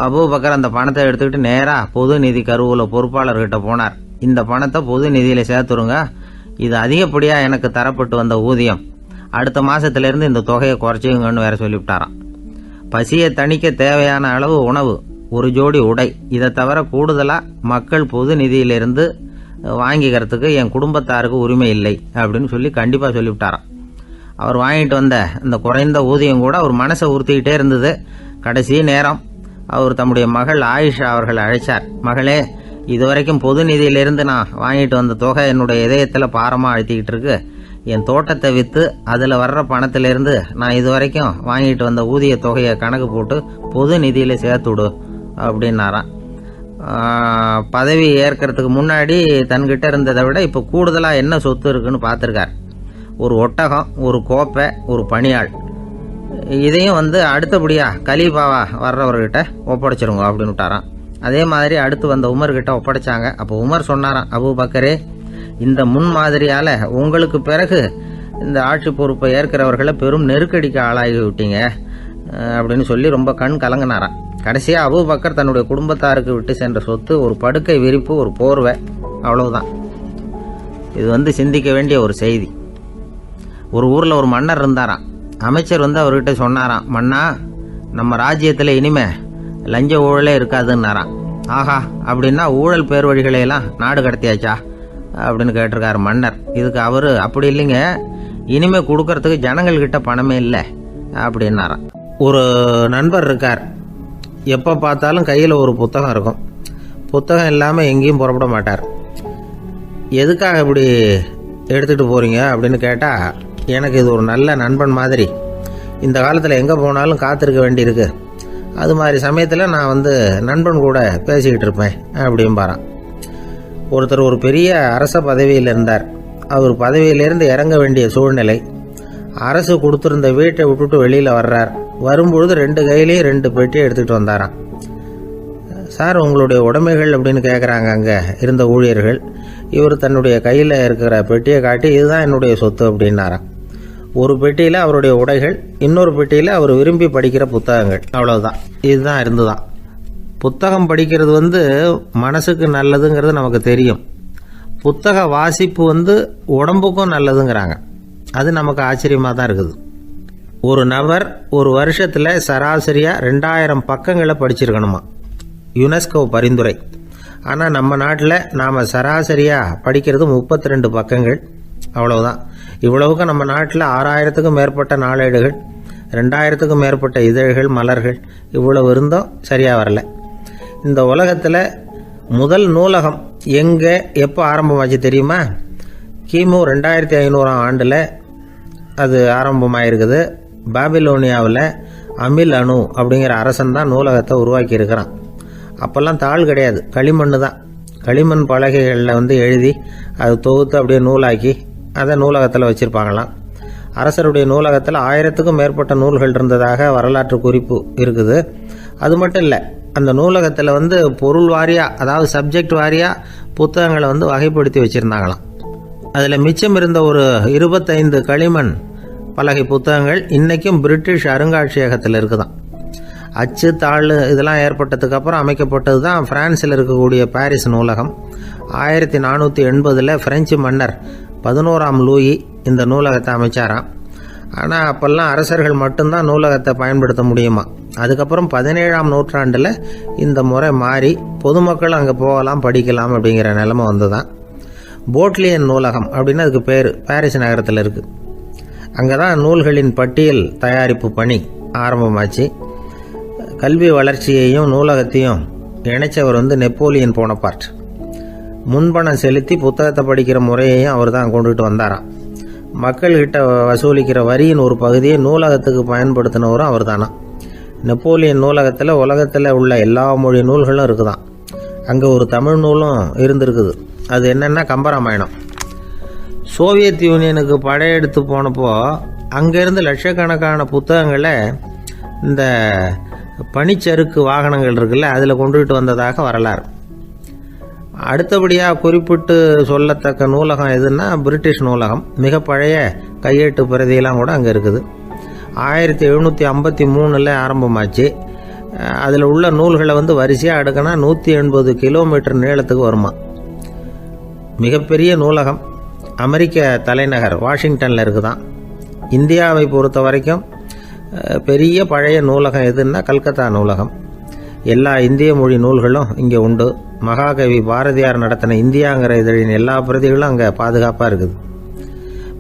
Speaker 1: அபூபக்கர் அந்த பணத்தை எடுத்துக்கிட்டு நேராக பொது நிதி கருவூல பொறுப்பாளர்கிட்ட போனார். இந்த பணத்தை பொது நிதியில் சேர்த்துருங்க, இது அதிகப்படியாக எனக்கு தரப்பட்டு வந்த ஊதியம், அடுத்த மாதத்திலேருந்து இந்த தொகையை குறைச்சிங்கன்னு வேற சொல்லிவிட்டாராம். பசியை தணிக்க தேவையான அளவு உணவு, ஒரு ஜோடி உடை, இதை தவிர கூடுதலாக மக்கள் பொது நிதியிலிருந்து வாங்கிக்கிறதுக்கு என் குடும்பத்தாருக்கு உரிமை இல்லை அப்படின்னு சொல்லி கண்டிப்பாக சொல்லிவிட்டாராம். அவர் வாங்கிட்டு வந்த அந்த குறைந்த ஊதியம் கூட அவர் மனசை உறுத்திக்கிட்டே இருந்தது. கடைசி நேரம் அவர் தம்முடைய மகள் ஆயிஷா அவர்களை அழைச்சார். மகளே, இதுவரைக்கும் பொது நிதியிலிருந்து நான் வாங்கிட்டு வந்த தொகை என்னுடைய இதயத்தில் பாரமாக அழுத்திக்கிட்டு இருக்கு. என் தோட்டத்தை விற்று அதில் வர்ற பணத்திலிருந்து நான் இதுவரைக்கும் வாங்கிட்டு வந்த ஊதிய தொகையை கணக்கு போட்டு பொது நிதியில் சேர்த்து விடு அப்படின்னாராம். பதவி ஏற்கிறதுக்கு முன்னாடி தன்கிட்ட இருந்ததை விட இப்போ கூடுதலாக என்ன சொத்து இருக்குன்னு பார்த்துருக்கார். ஒரு ஒட்டகம், ஒரு கோப்பை, ஒரு பணியாள். இதையும் அடுத்தபடியாக கலீஃபாவா வர்றவர்கிட்ட ஒப்படைச்சிருங்க அப்படின்னு விட்டாராம். அதே மாதிரி அடுத்து வந்த உமர்கிட்ட ஒப்படைச்சாங்க. அப்போ உமர் சொன்னாராம், அபூபக்கரே, இந்த முன்மாதிரியால் உங்களுக்கு பிறகு இந்த ஆட்சி பொறுப்பை ஏற்கிறவர்களை பெரும் நெருக்கடிக்கு ஆளாகி விட்டீங்க. அப்படின்னு சொல்லி ரொம்ப கண் கலங்கினாராம். கடைசியாக அபூபக்கர் தன்னுடைய குடும்பத்தாருக்கு விட்டு சென்ற சொத்து ஒரு படுக்கை விரிப்பு, ஒரு போர்வை, அவ்வளவுதான். இது சிந்திக்க வேண்டிய ஒரு செய்தி. ஒரு ஊரில் ஒரு மன்னர் இருந்தாராம். அமைச்சர் அவர்கிட்ட சொன்னாராம், மன்னா, நம்ம ராஜ்யத்தில் இனிமே லஞ்ச ஊழலே இருக்காதுன்னாராம். ஆஹா, அப்படின்னா ஊழல் பேர் வழிகளையெல்லாம் நாடு கடத்தியாச்சா அப்படின்னு கேட்டிருக்காரு மன்னர். இதுக்கு அவர், அப்படி இல்லைங்க, இனிமே கொடுக்கறதுக்கு ஜனங்கள்கிட்ட பணமே இல்லை அப்படின்னாராம். ஒரு நண்பர் இருக்கார். எப்போ பார்த்தாலும் கையில் ஒரு புத்தகம் இருக்கும். புத்தகம் இல்லாமல் எங்கேயும் புறப்பட மாட்டார். எதுக்காக இப்படி எடுத்துகிட்டு போகிறீங்க அப்படின்னு கேட்டால், எனக்கு இது ஒரு நல்ல நண்பன் மாதிரி. இந்த காலத்தில் எங்கே போனாலும் காத்திருக்க வேண்டியிருக்கு. அது மாதிரி சமயத்தில் நான் நண்பன் கூட பேசிக்கிட்டு இருப்பேன் அப்படிம்பாரான். ஒருத்தர் ஒரு பெரிய அரச பதவியில் இருந்தார். அவர் பதவியிலிருந்து இறங்க வேண்டிய சூழ்நிலை. அரசு கொடுத்துருந்த வீட்டை விட்டுட்டு வெளியில் வர்றார். வரும்பொழுது 2 கையிலையும் 2 பெட்டியை எடுத்துகிட்டு வந்தாராம். சார், உங்களுடைய உடைமைகள் அப்படின்னு கேட்குறாங்க அங்கே இருந்த ஊழியர்கள். இவர் தன்னுடைய கையில் இருக்கிற பெட்டியை காட்டி, இதுதான் என்னுடைய சொத்து அப்படின்னாராம். ஒரு பெட்டியில் அவருடைய உடைகள், இன்னொரு பெட்டியில் அவர் விரும்பி படிக்கிற புத்தகங்கள், அவ்வளவுதான். இதுதான் இருந்துதான். புத்தகம் படிக்கிறது மனசுக்கு நல்லதுங்கிறது நமக்கு தெரியும். புத்தக வாசிப்பு உடம்புக்கும் நல்லதுங்கிறாங்க. அது நமக்கு ஆச்சரியமாக தான் இருக்குது. ஒரு நபர் ஒரு வருஷத்தில் சராசரியாக 2000 பக்கங்களை படிச்சிருக்கணுமா, யுனெஸ்கோ பரிந்துரை. ஆனால் நம்ம நாட்டில் நாம் சராசரியாக படிக்கிறது 32 பக்கங்கள், அவ்வளவுதான். இவ்வளவுக்கு நம்ம நாட்டில் 6000க்கும் மேற்பட்ட நாளேடுகள், 2000க்கும் மேற்பட்ட இதழ்கள், மலர்கள், இவ்வளவு இருந்தும் சரியாக வரல. இந்த உலகத்தில் முதல் நூலகம் எங்கே எப்போ ஆரம்பமாச்சு தெரியுமா? கிமு 2500ஆம் ஆண்டில் அது ஆரம்பமாயிருக்குது. பாபிலோனியாவில் அமில் அணு அப்படிங்கிற அரசன் தான் நூலகத்தை உருவாக்கி இருக்கிறான். அப்போல்லாம் தாள் கிடையாது, களிமண் தான். களிமண் பலகைகளில் எழுதி அது தொகுத்து அப்படியே நூலாக்கி அதை நூலகத்தில் வச்சுருப்பாங்களாம். அரசருடைய நூலகத்தில் 1000க்கும் மேற்பட்ட நூல்கள் இருந்ததாக வரலாற்று குறிப்பு இருக்குது. அது மட்டும் இல்லை, அந்த நூலகத்தில் பொருள் வாரியாக, அதாவது சப்ஜெக்ட் வாரியாக புத்தகங்களை வகைப்படுத்தி வச்சுருந்தாங்களாம். அதில் மிச்சம் இருந்த ஒரு 25 களிமண் பலகை புத்தகங்கள் இன்றைக்கும் பிரிட்டிஷ் அருங்காட்சியகத்தில் இருக்குதான். அச்சு, தாள் இதெல்லாம் ஏற்பட்டதுக்கப்புறம் அமைக்கப்பட்டது தான் பிரான்சில் இருக்கக்கூடிய பாரிஸ் நூலகம். 1480 பிரெஞ்சு மன்னர் 11ஆம் லூயி இந்த நூலகத்தை அமைச்சாராம். ஆனால் அப்போல்லாம் அரசர்கள் மட்டும்தான் நூலகத்தை பயன்படுத்த முடியுமா. அதுக்கப்புறம் 17ஆம் நூற்றாண்டில் இந்த முறை மாறி பொதுமக்கள் அங்கே போகலாம், படிக்கலாம் அப்படிங்கிற நிலைமை வந்துதான். போட்லியன் நூலகம் அப்படின்னு அதுக்கு பேர், பாரிஸ் நகரத்தில் இருக்குது. அங்கே தான் நூல்களின் பட்டியல் தயாரிப்பு பணி ஆரம்பமாச்சு. கல்வி வளர்ச்சியையும் நூலகத்தையும் இணைச்சவர் நெப்போலியன் போனபார்ட். முன்பணம் செலுத்தி புத்தகத்தை படிக்கிற முறையையும் அவர் தான் கொண்டுகிட்டு வந்தாராம். மக்கள்கிட்ட வசூலிக்கிற வரியின் ஒரு பகுதியை நூலகத்துக்கு பயன்படுத்தினவரும் அவர் தானா. நெப்போலியன் நூலகத்தில் உலகத்தில் உள்ள எல்லா மொழி நூல்களும் இருக்குதான். அங்கே ஒரு தமிழ் நூலும் இருந்திருக்குது. அது என்னென்னா கம்பராமாயணம். சோவியத் யூனியனுக்கு படையெடுத்து போனப்போ அங்கேருந்து லட்சக்கணக்கான புத்தகங்களை இந்த பனிச்சறுக்கு வாகனங்கள் இருக்குல்ல, அதில் கொண்டுகிட்டு வந்ததாக வரலாறு. அடுத்தபடியாக குறிப்பிட்டு சொல்லத்தக்க நூலகம் எதுன்னா பிரிட்டிஷ் நூலகம். மிக பழைய கையெட்டு பிரதியெல்லாம் கூட அங்கே இருக்குது. 1753 ஆரம்பமாச்சு. அதில் உள்ள நூல்களை வரிசையாக அடுக்கினா 180 கிலோமீட்டர் நீளத்துக்கு வருமா. மிகப்பெரிய நூலகம் அமெரிக்க தலைநகர் வாஷிங்டனில் இருக்குதான். இந்தியாவை பொறுத்த வரைக்கும் பெரிய பழைய நூலகம் எதுன்னா கல்கத்தா நூலகம். எல்லா இந்திய மொழி நூல்களும் இங்கே உண்டு. மகாகவி பாரதியார் நடத்தின இந்தியாங்கிற இதழின் எல்லா பிரதிகளும் அங்கே பாதுகாப்பாக இருக்குது.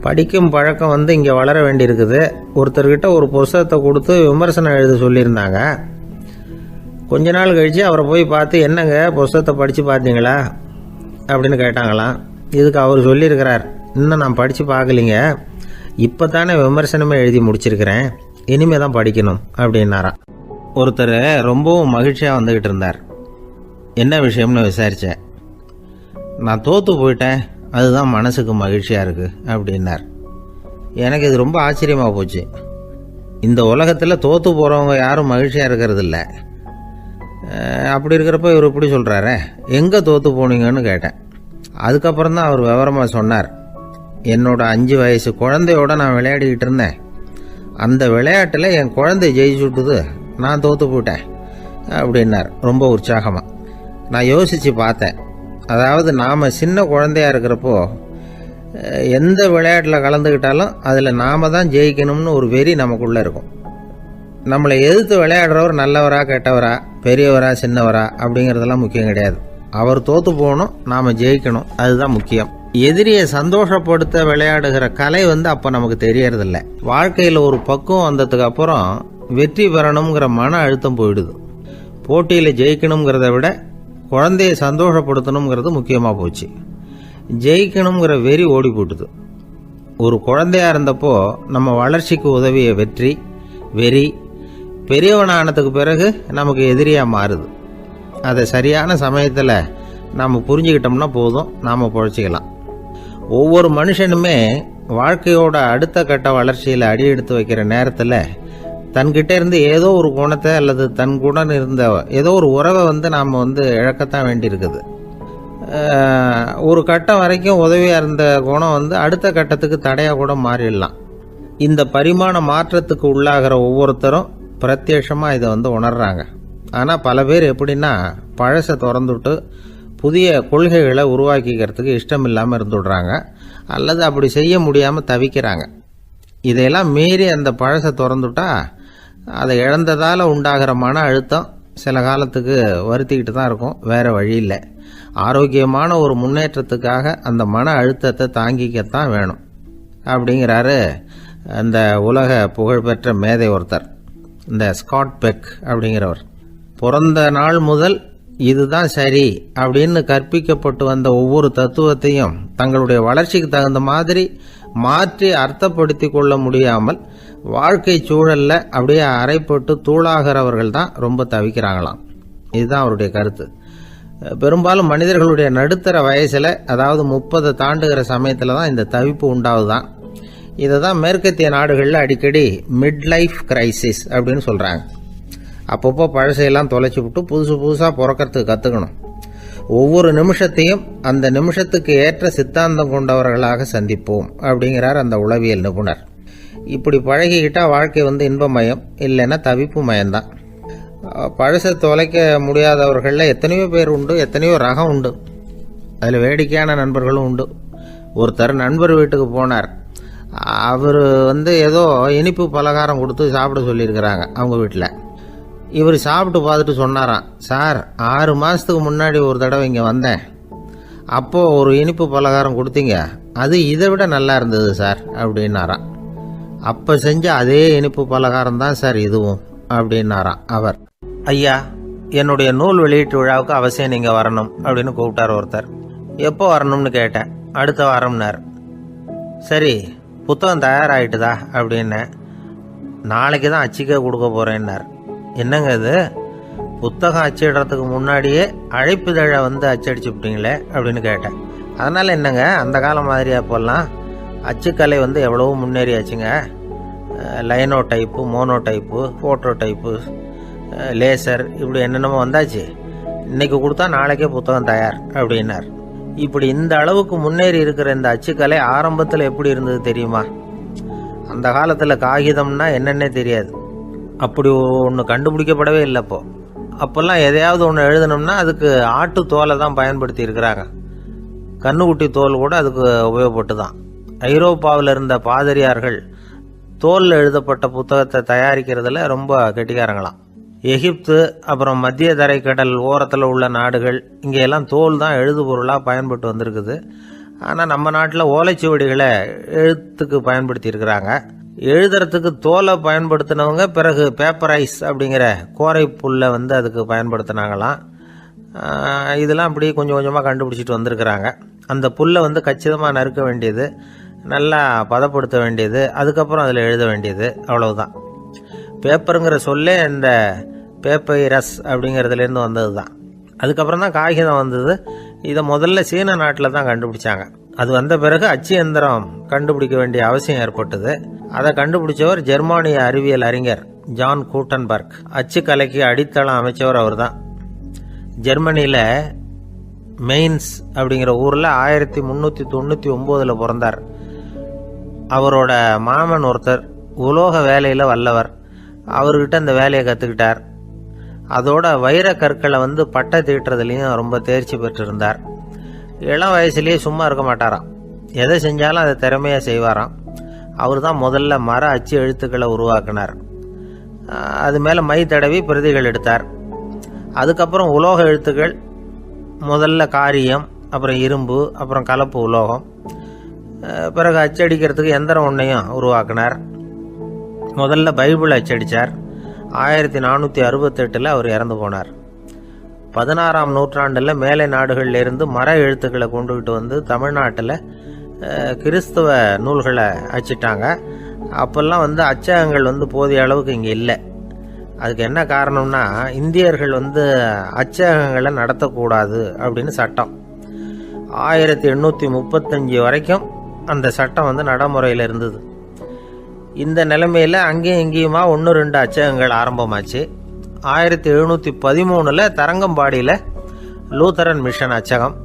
Speaker 1: படிக்கும் பழக்கம் இங்கே வளர வேண்டியிருக்குது. ஒருத்தர்கிட்ட ஒரு புஸ்தகத்தை கொடுத்து விமர்சனம் எழுத சொல்லியிருந்தாங்க. கொஞ்ச நாள் கழித்து அவரை போய் பார்த்து, என்னங்க புஸ்தகத்தை படித்து பார்த்தீங்களா அப்படின்னு கேட்டாங்களாம். இதுக்கு அவர் சொல்லியிருக்கிறார், இன்னும் நான் படித்து பார்க்கலிங்க, இப்போ தானே விமர்சனமே எழுதி முடிச்சிருக்கிறேன், இனிமே தான் படிக்கணும் அப்படின்னாராம். ஒருத்தர் ரொம்பவும் மகிழ்ச்சியாக வந்துக்கிட்டு இருந்தார். என்ன விஷயம்னு விசாரித்தேன். நான் தோற்று போயிட்டேன், அதுதான் மனசுக்கு மகிழ்ச்சியாக இருக்குது அப்படின்னார். எனக்கு இது ரொம்ப ஆச்சரியமாக போச்சு. இந்த உலகத்தில் தோற்று போகிறவங்க யாரும் மகிழ்ச்சியாக இருக்கிறது இல்லை. அப்படி இருக்கிறப்ப இவர் இப்படி சொல்கிறாரே, எங்கே தோற்று போனீங்கன்னு கேட்டேன். அதுக்கப்புறம் தான் அவர் விவரமாக சொன்னார். என்னோட 5 வயசு குழந்தையோட நான் விளையாடிக்கிட்டு இருந்தேன். அந்த விளையாட்டில் என் குழந்தை ஜெயிச்சுட்டுது, நான் தோற்று போயிட்டேன் அப்படின்னார் ரொம்ப உற்சாகமாக. நான் யோசித்து பார்த்தேன். அதாவது நாம் சின்ன குழந்தையாக இருக்கிறப்போ எந்த விளையாட்டில் கலந்துக்கிட்டாலும் அதில் நாம் தான் ஜெயிக்கணும்னு ஒரு வெறி நமக்குள்ளே இருக்கும். நம்மளை எதிர்த்து விளையாடுறவர் நல்லவரா கெட்டவரா, பெரியவரா சின்னவரா அப்படிங்கிறதெல்லாம் முக்கியம் கிடையாது. அவர் தோற்று போகணும், நாம் ஜெயிக்கணும், அதுதான் முக்கியம். எதிரியை சந்தோஷப்படுத்த விளையாடுகிற கலை அப்போ நமக்கு தெரியறதில்ல. வாழ்க்கையில் ஒரு பக்குவம் வந்ததுக்கு அப்புறம் வெற்றி பெறணுங்கிற மன அழுத்தம் போயிடுது. போட்டியில் ஜெயிக்கணுங்கிறத விட குழந்தைய சந்தோஷப்படுத்தணுங்கிறது முக்கியமாக போச்சு. ஜெயிக்கணுங்கிற வெறி ஓடி போட்டுது. ஒரு குழந்தையா இருந்தப்போ நம்ம வளர்ச்சிக்கு உதவிய வெறி பெரியவனானதுக்கு பிறகு நமக்கு எதிரியாக மாறுது. அதை சரியான சமயத்தில் நாம் புரிஞ்சுக்கிட்டோம்னா போதும், நாம் பொழைச்சிக்கலாம். ஒவ்வொரு மனுஷனுமே வாழ்க்கையோட அடுத்த கட்ட வளர்ச்சியில் அடி எடுத்து வைக்கிற நேரத்தில் தன்கிட்ட இருந்து ஏதோ ஒரு குணத்தை அல்லது தன் குணம் இருந்த ஏதோ ஒரு உறவை நாம் இழக்கத்தான் வேண்டியிருக்குது. ஒரு கட்டம் வரைக்கும் உதவியாக இருந்த குணம் அடுத்த கட்டத்துக்கு தடையாக கூட மாறிடலாம். இந்த பரிமாண மாற்றத்துக்கு உள்ளாகிற ஒவ்வொருத்தரும் பிரத்யட்சமாக இதை உணர்றாங்க. ஆனால் பல பேர் எப்படின்னா பழசை திறந்துவிட்டு புதிய கொள்கைகளை உருவாக்கிக்கிறதுக்கு இஷ்டம் இல்லாமல் இருந்துடுறாங்க, அல்லது அப்படி செய்ய முடியாமல் தவிக்கிறாங்க. இதையெல்லாம் மீறி அந்த பழசை திறந்துட்டா அதை இழந்ததால் உண்டாகிற மன அழுத்தம் சில காலத்துக்கு வருத்திக்கிட்டு தான் இருக்கும், வேறு வழி இல்லை. ஆரோக்கியமான ஒரு முன்னேற்றத்துக்காக அந்த மன அழுத்தத்தை தாங்கிக்கத்தான் வேணும் அப்படிங்கிறாரு அந்த உலக புகழ்பெற்ற மேதை ஒருத்தர், இந்த ஸ்காட் பெக் அப்படிங்கிறவர். பிறந்த நாள் முதல் இதுதான் சரி அப்படின்னு கற்பிக்கப்பட்டு வந்த ஒவ்வொரு தத்துவத்தையும் தங்களுடைய வளர்ச்சிக்கு தகுந்த மாதிரி மாற்றி அர்த்தப்படுத்தி கொள்ள முடியாமல் வாழ்க்கை சூழல்ல அப்படியே அரைப்பட்டு தூளாகிறவர்கள் தான் ரொம்ப தவிக்கிறாங்களாம். இதுதான் அவருடைய கருத்து. பெரும்பாலும் மனிதர்களுடைய நடுத்தர வயசில், அதாவது 30 தாண்டுகிற சமயத்தில் தான் இந்த தவிப்பு உண்டாகுதான். இதை தான் மேற்கத்திய நாடுகளில் அடிக்கடி மிட் லைஃப் கிரைசிஸ் அப்படின்னு சொல்கிறாங்க. அப்பப்போ பழசையெல்லாம் தொலைச்சி விட்டு புதுசாக பிறக்கிறதுக்கு கற்றுக்கணும். ஒவ்வொரு நிமிஷத்தையும் அந்த நிமிஷத்துக்கு ஏற்ற சித்தாந்தம் கொண்டவர்களாக சந்திப்போம் அப்படிங்கிறார் அந்த உளவியல் நிபுணர். இப்படி பழகிக்கிட்டால் வாழ்க்கை இன்பமயம், இல்லைன்னா தவிப்பு மயம்தான். பழசை தொலைக்க முடியாதவர்களில் எத்தனையோ பேர் உண்டு, எத்தனையோ ரகம் உண்டு. அதில் வேடிக்கையான நண்பர்களும் உண்டு. ஒருத்தர் நண்பர் வீட்டுக்கு போனார். அவர் ஏதோ இனிப்பு பலகாரம் கொடுத்து சாப்பிட சொல்லியிருக்கிறாங்க அவங்க வீட்டில். இவர் சாப்பிட்டு பார்த்துட்டு சொன்னாராம், சார் 6 மாதத்துக்கு முன்னாடி ஒரு தடவை இங்கே வந்தேன், அப்போது ஒரு இனிப்பு பலகாரம் கொடுத்தீங்க, அது இதை விட நல்லா இருந்தது சார் அப்படின்னாராம். அப்போ செஞ்ச அதே இனிப்பு பலகாரம் தான் சார் இதுவும் அப்படின்னாராம் அவர். ஐயா, என்னுடைய நூல் வெளியீட்டு விழாவுக்கு அவசியம் நீங்கள் வரணும் அப்படின்னு கூப்பிட்டார் ஒருத்தர். எப்போ வரணும்னு கேட்டேன். அடுத்த வாரம்னார். சரி, புத்தகம் தயாராகிட்டுதா அப்படின்னேன். நாளைக்கு தான் அச்சிக்க கொடுக்க போகிறேன்னார். என்னங்க இது, புத்தகம் அச்சிடுறதுக்கு முன்னாடியே அழைப்புதழை அச்சடிச்சு விட்டீங்களே அப்படின்னு கேட்டேன். அதனால் என்னங்க, அந்த காலம் மாதிரி அப்போல்லாம் அச்சுக்கலை எவ்வளவோ முன்னேறியாச்சுங்க. Linotype, monotype, phototype, laser, இப்படி என்னென்னமோ வந்தாச்சு. இன்றைக்கி கொடுத்தா நாளைக்கே புத்தகம் தயார் அப்படின்னார். இப்படி இந்த அளவுக்கு முன்னேறி இருக்கிற இந்த அச்சுக்கலை ஆரம்பத்தில் எப்படி இருந்தது தெரியுமா? அந்த காலத்தில் காகிதம்னா என்னன்னே தெரியாது. அப்படி ஒன்று கண்டுபிடிக்கப்படவே இல்லை. அப்போல்லாம் எதையாவது ஒன்று எழுதணும்னா அதுக்கு ஆட்டு தோலை தான் பயன்படுத்தி இருக்கிறாங்க. கண்ணுக்குட்டி தோல் கூட அதுக்கு உபயோகப்பட்டு தான். ஐரோப்பாவில் இருந்த பாதிரியார்கள் தோலில் எழுதப்பட்ட புத்தகத்தை தயாரிக்கிறதுல ரொம்ப கெட்டிக்காரங்களாம். எகிப்து, அப்புறம் மத்திய தரைக்கடல் ஓரத்தில் உள்ள நாடுகள், இங்கெல்லாம் தோல் தான் எழுது பொருளாக பயன்பட்டு வந்திருக்குது. ஆனால் நம்ம நாட்டில் ஓலைச்சுவடிகளை எழுத்துக்கு பயன்படுத்தி இருக்கிறாங்க. எழுதுறதுக்கு தோலை பயன்படுத்தினவங்க பிறகு பேப்பரைஸ் அப்படிங்கிற கோரை புல்லை அதுக்கு பயன்படுத்தினாங்களாம். இதெல்லாம் அப்படி கொஞ்சம் கொஞ்சமாக கண்டுபிடிச்சிட்டு வந்திருக்கிறாங்க. அந்த புல்லை கச்சிதமாக நறுக்க வேண்டியது, நல்லா பதப்படுத்த வேண்டியது, அதுக்கப்புறம் அதில் எழுத வேண்டியது, அவ்வளவுதான். பேப்பருங்கிற சொல்லே இந்த பேப்பைரஸ் அப்படிங்கிறதுலேருந்து வந்தது தான். அதுக்கப்புறம் தான் காகிதம் வந்தது. இதை முதல்ல சீன நாட்டில் தான் கண்டுபிடிச்சாங்க. அது வந்த பிறகு அச்சு எந்திரம் கண்டுபிடிக்க வேண்டிய அவசியம் ஏற்பட்டது. அதை கண்டுபிடிச்சவர் ஜெர்மானிய அறிவியல் அறிஞர் ஜான் கூட்டன்பர்க். அச்சு கலைக்கு அடித்தளம் அமைச்சவர் அவர் தான். ஜெர்மனியில் மெயின்ஸ் அப்படிங்கிற ஊரில் 1399 பிறந்தார். அவரோட மாமன் ஒருத்தர் உலோக வேலையில் வல்லவர். அவர்கிட்ட இந்த வேலையை கற்றுக்கிட்டார். அதோட வைர கற்களை பட்டை தீட்டுறதுலையும் ரொம்ப தேர்ச்சி பெற்றிருந்தார். இளம் வயசுலேயே சும்மா இருக்க மாட்டாராம். எதை செஞ்சாலும் அதை திறமையாக செய்வாராம். அவர் தான் முதல்ல மர அச்சு எழுத்துக்களை உருவாக்கினார். அது மேலே மை தடவி பிரதிகள் எடுத்தார். அதுக்கப்புறம் உலோக எழுத்துக்கள், முதல்ல காரியம், அப்புறம் இரும்பு, அப்புறம் கலப்பு உலோகம், பிறகு அச்சடிக்கிறதுக்கு எந்திரம் ஒன்றையும் உருவாக்கினார். முதல்ல பைபிள் அச்சடித்தார். 1468 அவர் இறந்து போனார். 16ஆம் நூற்றாண்டில் மேலை நாடுகளிலிருந்து மர எழுத்துக்களை கொண்டுகிட்டு தமிழ்நாட்டில் கிறிஸ்தவ நூல்களை அச்சிட்டாங்க. அப்போல்லாம் அச்சகங்கள் போதிய அளவுக்கு இங்கே இல்லை. அதுக்கு என்ன காரணம்னா, இந்தியர்கள் அச்சகங்களை நடத்தக்கூடாது அப்படின்னு சட்டம். 1835 வரைக்கும் அந்த சட்டம் நடைமுறையில் இருந்தது. இந்த நிலைமையில் அங்கேயும் இங்கேயுமா 1-2 அச்சகங்கள் ஆரம்பமாச்சு. 1713 தரங்கம்பாடியில் லூத்தரன் மிஷன் அச்சகம்,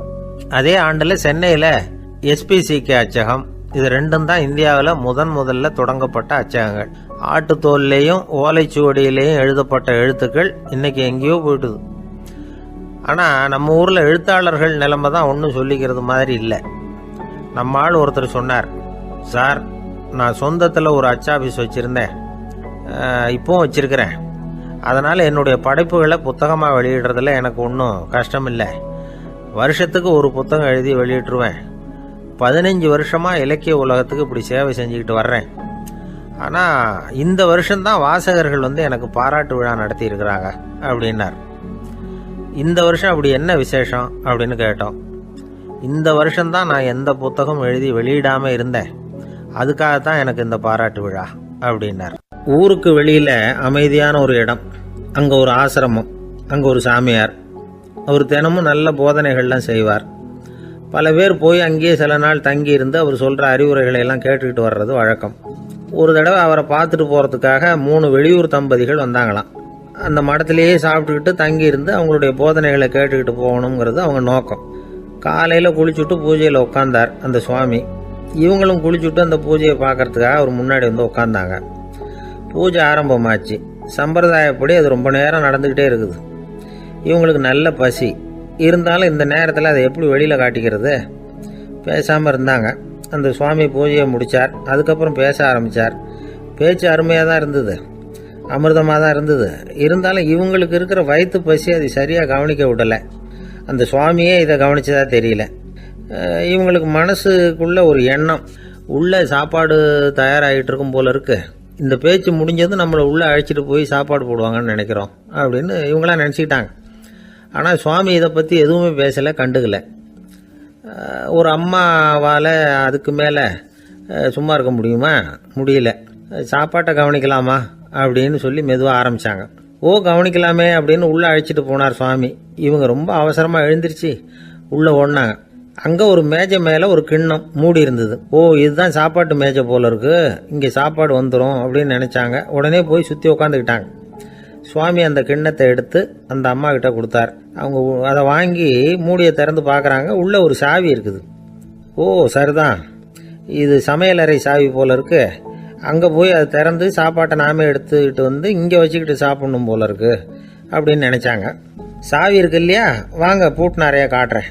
Speaker 1: அதே ஆண்டில் சென்னையில் எஸ்பிசிகே அச்சகம். இது ரெண்டும் தான் இந்தியாவில் முதல்ல தொடங்கப்பட்ட அச்சகங்கள். ஆட்டுத்தோல்லையும் ஓலைச்சுவடியிலையும் எழுதப்பட்ட எழுத்துக்கள் இன்னைக்கு எங்கேயோ போயிட்டுது. ஆனால் நம்ம ஊரில் எழுத்தாளர்கள் நிலைமை தான் ஒன்றும் சொல்லிக்கிறது மாதிரி இல்லை. நம்ம ஆள் ஒருத்தர் சொன்னார், சார், நான் சொந்தத்தில் ஒரு அச்சாபீஸ் வச்சுருந்தேன், இப்போவும் வச்சுருக்கிறேன். அதனால் என்னுடைய படைப்புகளை புத்தகமாக வெளியிடுறதுல எனக்கு ஒன்றும் கஷ்டம் இல்லை. வருஷத்துக்கு ஒரு புத்தகம் எழுதி வெளியிட்டுருவேன். 15 வருஷமாக இலக்கிய உலகத்துக்கு இப்படி சேவை செஞ்சுக்கிட்டு வர்றேன். ஆனால் இந்த வருஷம்தான் வாசகர்கள் எனக்கு பாராட்டு விழா நடத்தி இருக்கிறாங்க அப்படின்னார். இந்த வருஷம் அப்படி என்ன விசேஷம் அப்படின்னு கேட்டோம். இந்த வருஷம்தான் நான் எந்த புத்தகம் எழுதி வெளியிடாமல் இருந்தேன், அதுக்காகத்தான் எனக்கு இந்த பாராட்டு விழா அப்படின்னார். ஊருக்கு வெளியில் அமைதியான ஒரு இடம், அங்கே ஒரு ஆசிரமம், அங்கே ஒரு சாமியார். அவர் தினமும் நல்ல போதனைகள்லாம் செய்வார். பல பேர் போய் அங்கேயே சில நாள் தங்கி இருந்து அவர் சொல்கிற அறிவுரைகளை எல்லாம் கேட்டுக்கிட்டு வர்றது வழக்கம். ஒரு தடவை அவரை பார்த்துட்டு போகிறதுக்காக 3 வெளியூர் தம்பதிகள் வந்தாங்களாம். அந்த மடத்திலேயே சாப்பிட்டுக்கிட்டு தங்கி இருந்து அவங்களுடைய போதனைகளை கேட்டுக்கிட்டு போகணுங்கிறது அவங்க நோக்கம். காலையில் குளிச்சுட்டு பூஜையில் உட்காந்தார் அந்த சுவாமி. இவங்களும் குளிச்சுட்டு அந்த பூஜையை பார்க்கறதுக்காக அவர் முன்னாடி உட்காந்தாங்க. பூஜை ஆரம்பமாச்சு. சம்பிரதாயப்படி அது ரொம்ப நேரம் நடந்துக்கிட்டே இருக்குது. இவங்களுக்கு நல்ல பசி இருந்தாலும் இந்த நேரத்தில் அதை எப்படி வெளியில் காட்டிக்கிறது? பேசாமல் இருந்தாங்க. அந்த சுவாமி பூஜையை முடித்தார். அதுக்கப்புறம் பேச ஆரம்பித்தார். பேச்சு அருமையாக தான் இருந்தது, அமிர்தமாக தான் இருந்தது. இருந்தாலும் இவங்களுக்கு இருக்கிற வயிற்று பசி அது சரியாக கவனிக்க விடலை. அந்த சுவாமியே இதை கவனிச்சதா தெரியல. இவங்களுக்கு மனசுக்குள்ள ஒரு எண்ணம், உள்ளே சாப்பாடு தயாராகிட்டு இருக்கும் போல இருக்கு, இந்த பேச்சு முடிஞ்சதும் நம்மளை உள்ளே அழைச்சிட்டு போய் சாப்பாடு போடுவாங்கன்னு நினைக்கிறோம் அப்படின்னு இவங்களாம் நினச்சிக்கிட்டாங்க. ஆனால் சுவாமி இதை பற்றி எதுவுமே பேசலை, கண்டுக்கலை. ஒரு அம்மாவால் அதுக்கு மேலே சும்மா இருக்க முடியுமா? முடியல. சாப்பாட்டை கவனிக்கலாமா அப்படின்னு சொல்லி மெதுவாக ஆரம்பித்தாங்க. கவனிக்கலாமே அப்படின்னு உள்ளே அழைச்சிட்டு போனார் சுவாமி. இவங்க ரொம்ப அவசரமாக எழுந்திருச்சு உள்ளே ஓடினாங்க. அங்கே ஒரு மேஜை மேலே ஒரு கிண்ணம் மூடி இருந்தது. இதுதான் சாப்பாட்டு மேஜை போல இருக்கு, இங்கே சாப்பாடு வந்துடும் அப்படின்னு நினச்சாங்க. உடனே போய் சுற்றி உட்காந்துக்கிட்டாங்க. சுவாமி அந்த கிண்ணத்தை எடுத்து அந்த அம்மா கிட்ட கொடுத்தார். அவங்க அதை வாங்கி மூடியை திறந்து பார்க்குறாங்க. உள்ளே ஒரு சாவி இருக்குது. சரிதான், இது சமையலறை சாவி போல இருக்கு, அங்கே போய் அதை திறந்து சாப்பாட்டை நாமே எடுத்துக்கிட்டு இங்கே வச்சுக்கிட்டு சாப்பிடணும் போல இருக்கு அப்படின்னு நினச்சாங்க. சாவி இருக்கு இல்லையா, வாங்க பூட்டு நிறையா காட்டுறேன்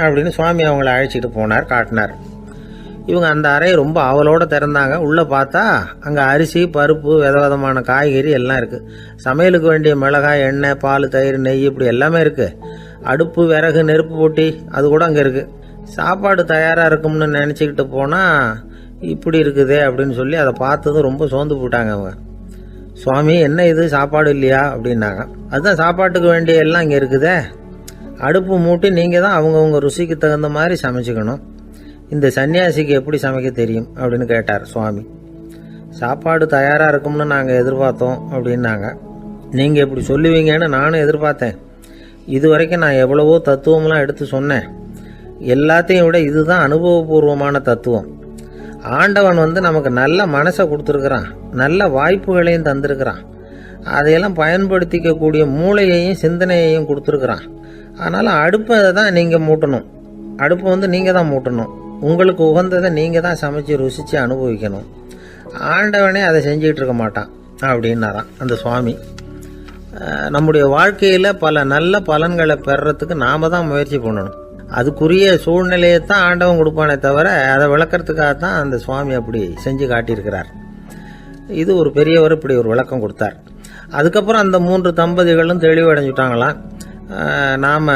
Speaker 1: அப்படின்னு சுவாமி அவங்கள அழைச்சிட்டு போனார், காட்டினார். இவங்க அந்த அறையை ரொம்ப அவளோடு திறந்தாங்க. உள்ளே பார்த்தா அங்கே அரிசி, பருப்பு, விதவிதமான காய்கறி எல்லாம் இருக்குது. சமையலுக்கு வேண்டிய மிளகாய், எண்ணெய், பால், தயிர், நெய் இப்படி எல்லாமே இருக்குது. அடுப்பு, விறகு, நெருப்பு போட்டி அது கூட அங்கே இருக்குது. சாப்பாடு தயாராக இருக்கும்னு நினச்சிக்கிட்டு போனால் இப்படி இருக்குதே அப்படின்னு சொல்லி அதை பார்த்ததும் ரொம்ப சோர்ந்து போட்டாங்க அவங்க. சுவாமி, என்ன இது சாப்பாடு இல்லையா அப்படின்னாங்க. அதுதான் சாப்பாட்டுக்கு வேண்டிய எல்லாம் இங்கே இருக்குதே, அடுப்பு மூட்டி நீங்கள் தான் அவங்கவுங்க ருசிக்கு தகுந்த மாதிரி சமைச்சிக்கணும். இந்த சன்னியாசிக்கு எப்படி சமைக்க தெரியும் அப்படின்னு கேட்டார் சுவாமி. சாப்பாடு தயாராக இருக்கும்னு நாங்கள் எதிர்பார்த்தோம் அப்படின்னாங்க. நீங்கள் இப்படி சொல்லுவீங்கன்னு நானும் எதிர்பார்த்தேன். இது வரைக்கும் நான் எவ்வளவோ தத்துவம்லாம் எடுத்து சொன்னேன். எல்லாத்தையும் விட இதுதான் அனுபவபூர்வமான தத்துவம். ஆண்டவன் நமக்கு நல்ல மனசை கொடுத்துருக்குறான், நல்ல வாய்ப்புகளையும் தந்திருக்கிறான், அதையெல்லாம் பயன்படுத்திக்கக்கூடிய மூளையையும் சிந்தனையையும் கொடுத்துருக்குறான். அதனால் அடுப்பை தான் நீங்கள் மூட்டணும், அடுப்பை நீங்கள் தான் மூட்டணும், உங்களுக்கு உகந்ததை நீங்கள் தான் சமைச்சு ருசித்து அனுபவிக்கணும். ஆண்டவனே அதை செஞ்சுக்கிட்டு இருக்க மாட்டான் அப்படின்னாராம் அந்த சுவாமி. நம்முடைய வாழ்க்கையில் பல நல்ல பலன்களை பெறறதுக்கு நாம தான் முயற்சி பண்ணணும். அதுக்குரிய சூழ்நிலையை தான் ஆண்டவன் கொடுப்பானே தவிர அதை விளக்கறதுக்காக தான் அந்த சுவாமி அப்படி செஞ்சு காட்டியிருக்கிறார். இது ஒரு பெரியவர் இப்படி ஒரு விளக்கம் கொடுத்தார். அதுக்கப்புறம் அந்த 3 தம்பதிகளும் தெளிவடைஞ்சுட்டாங்களாம். நாம்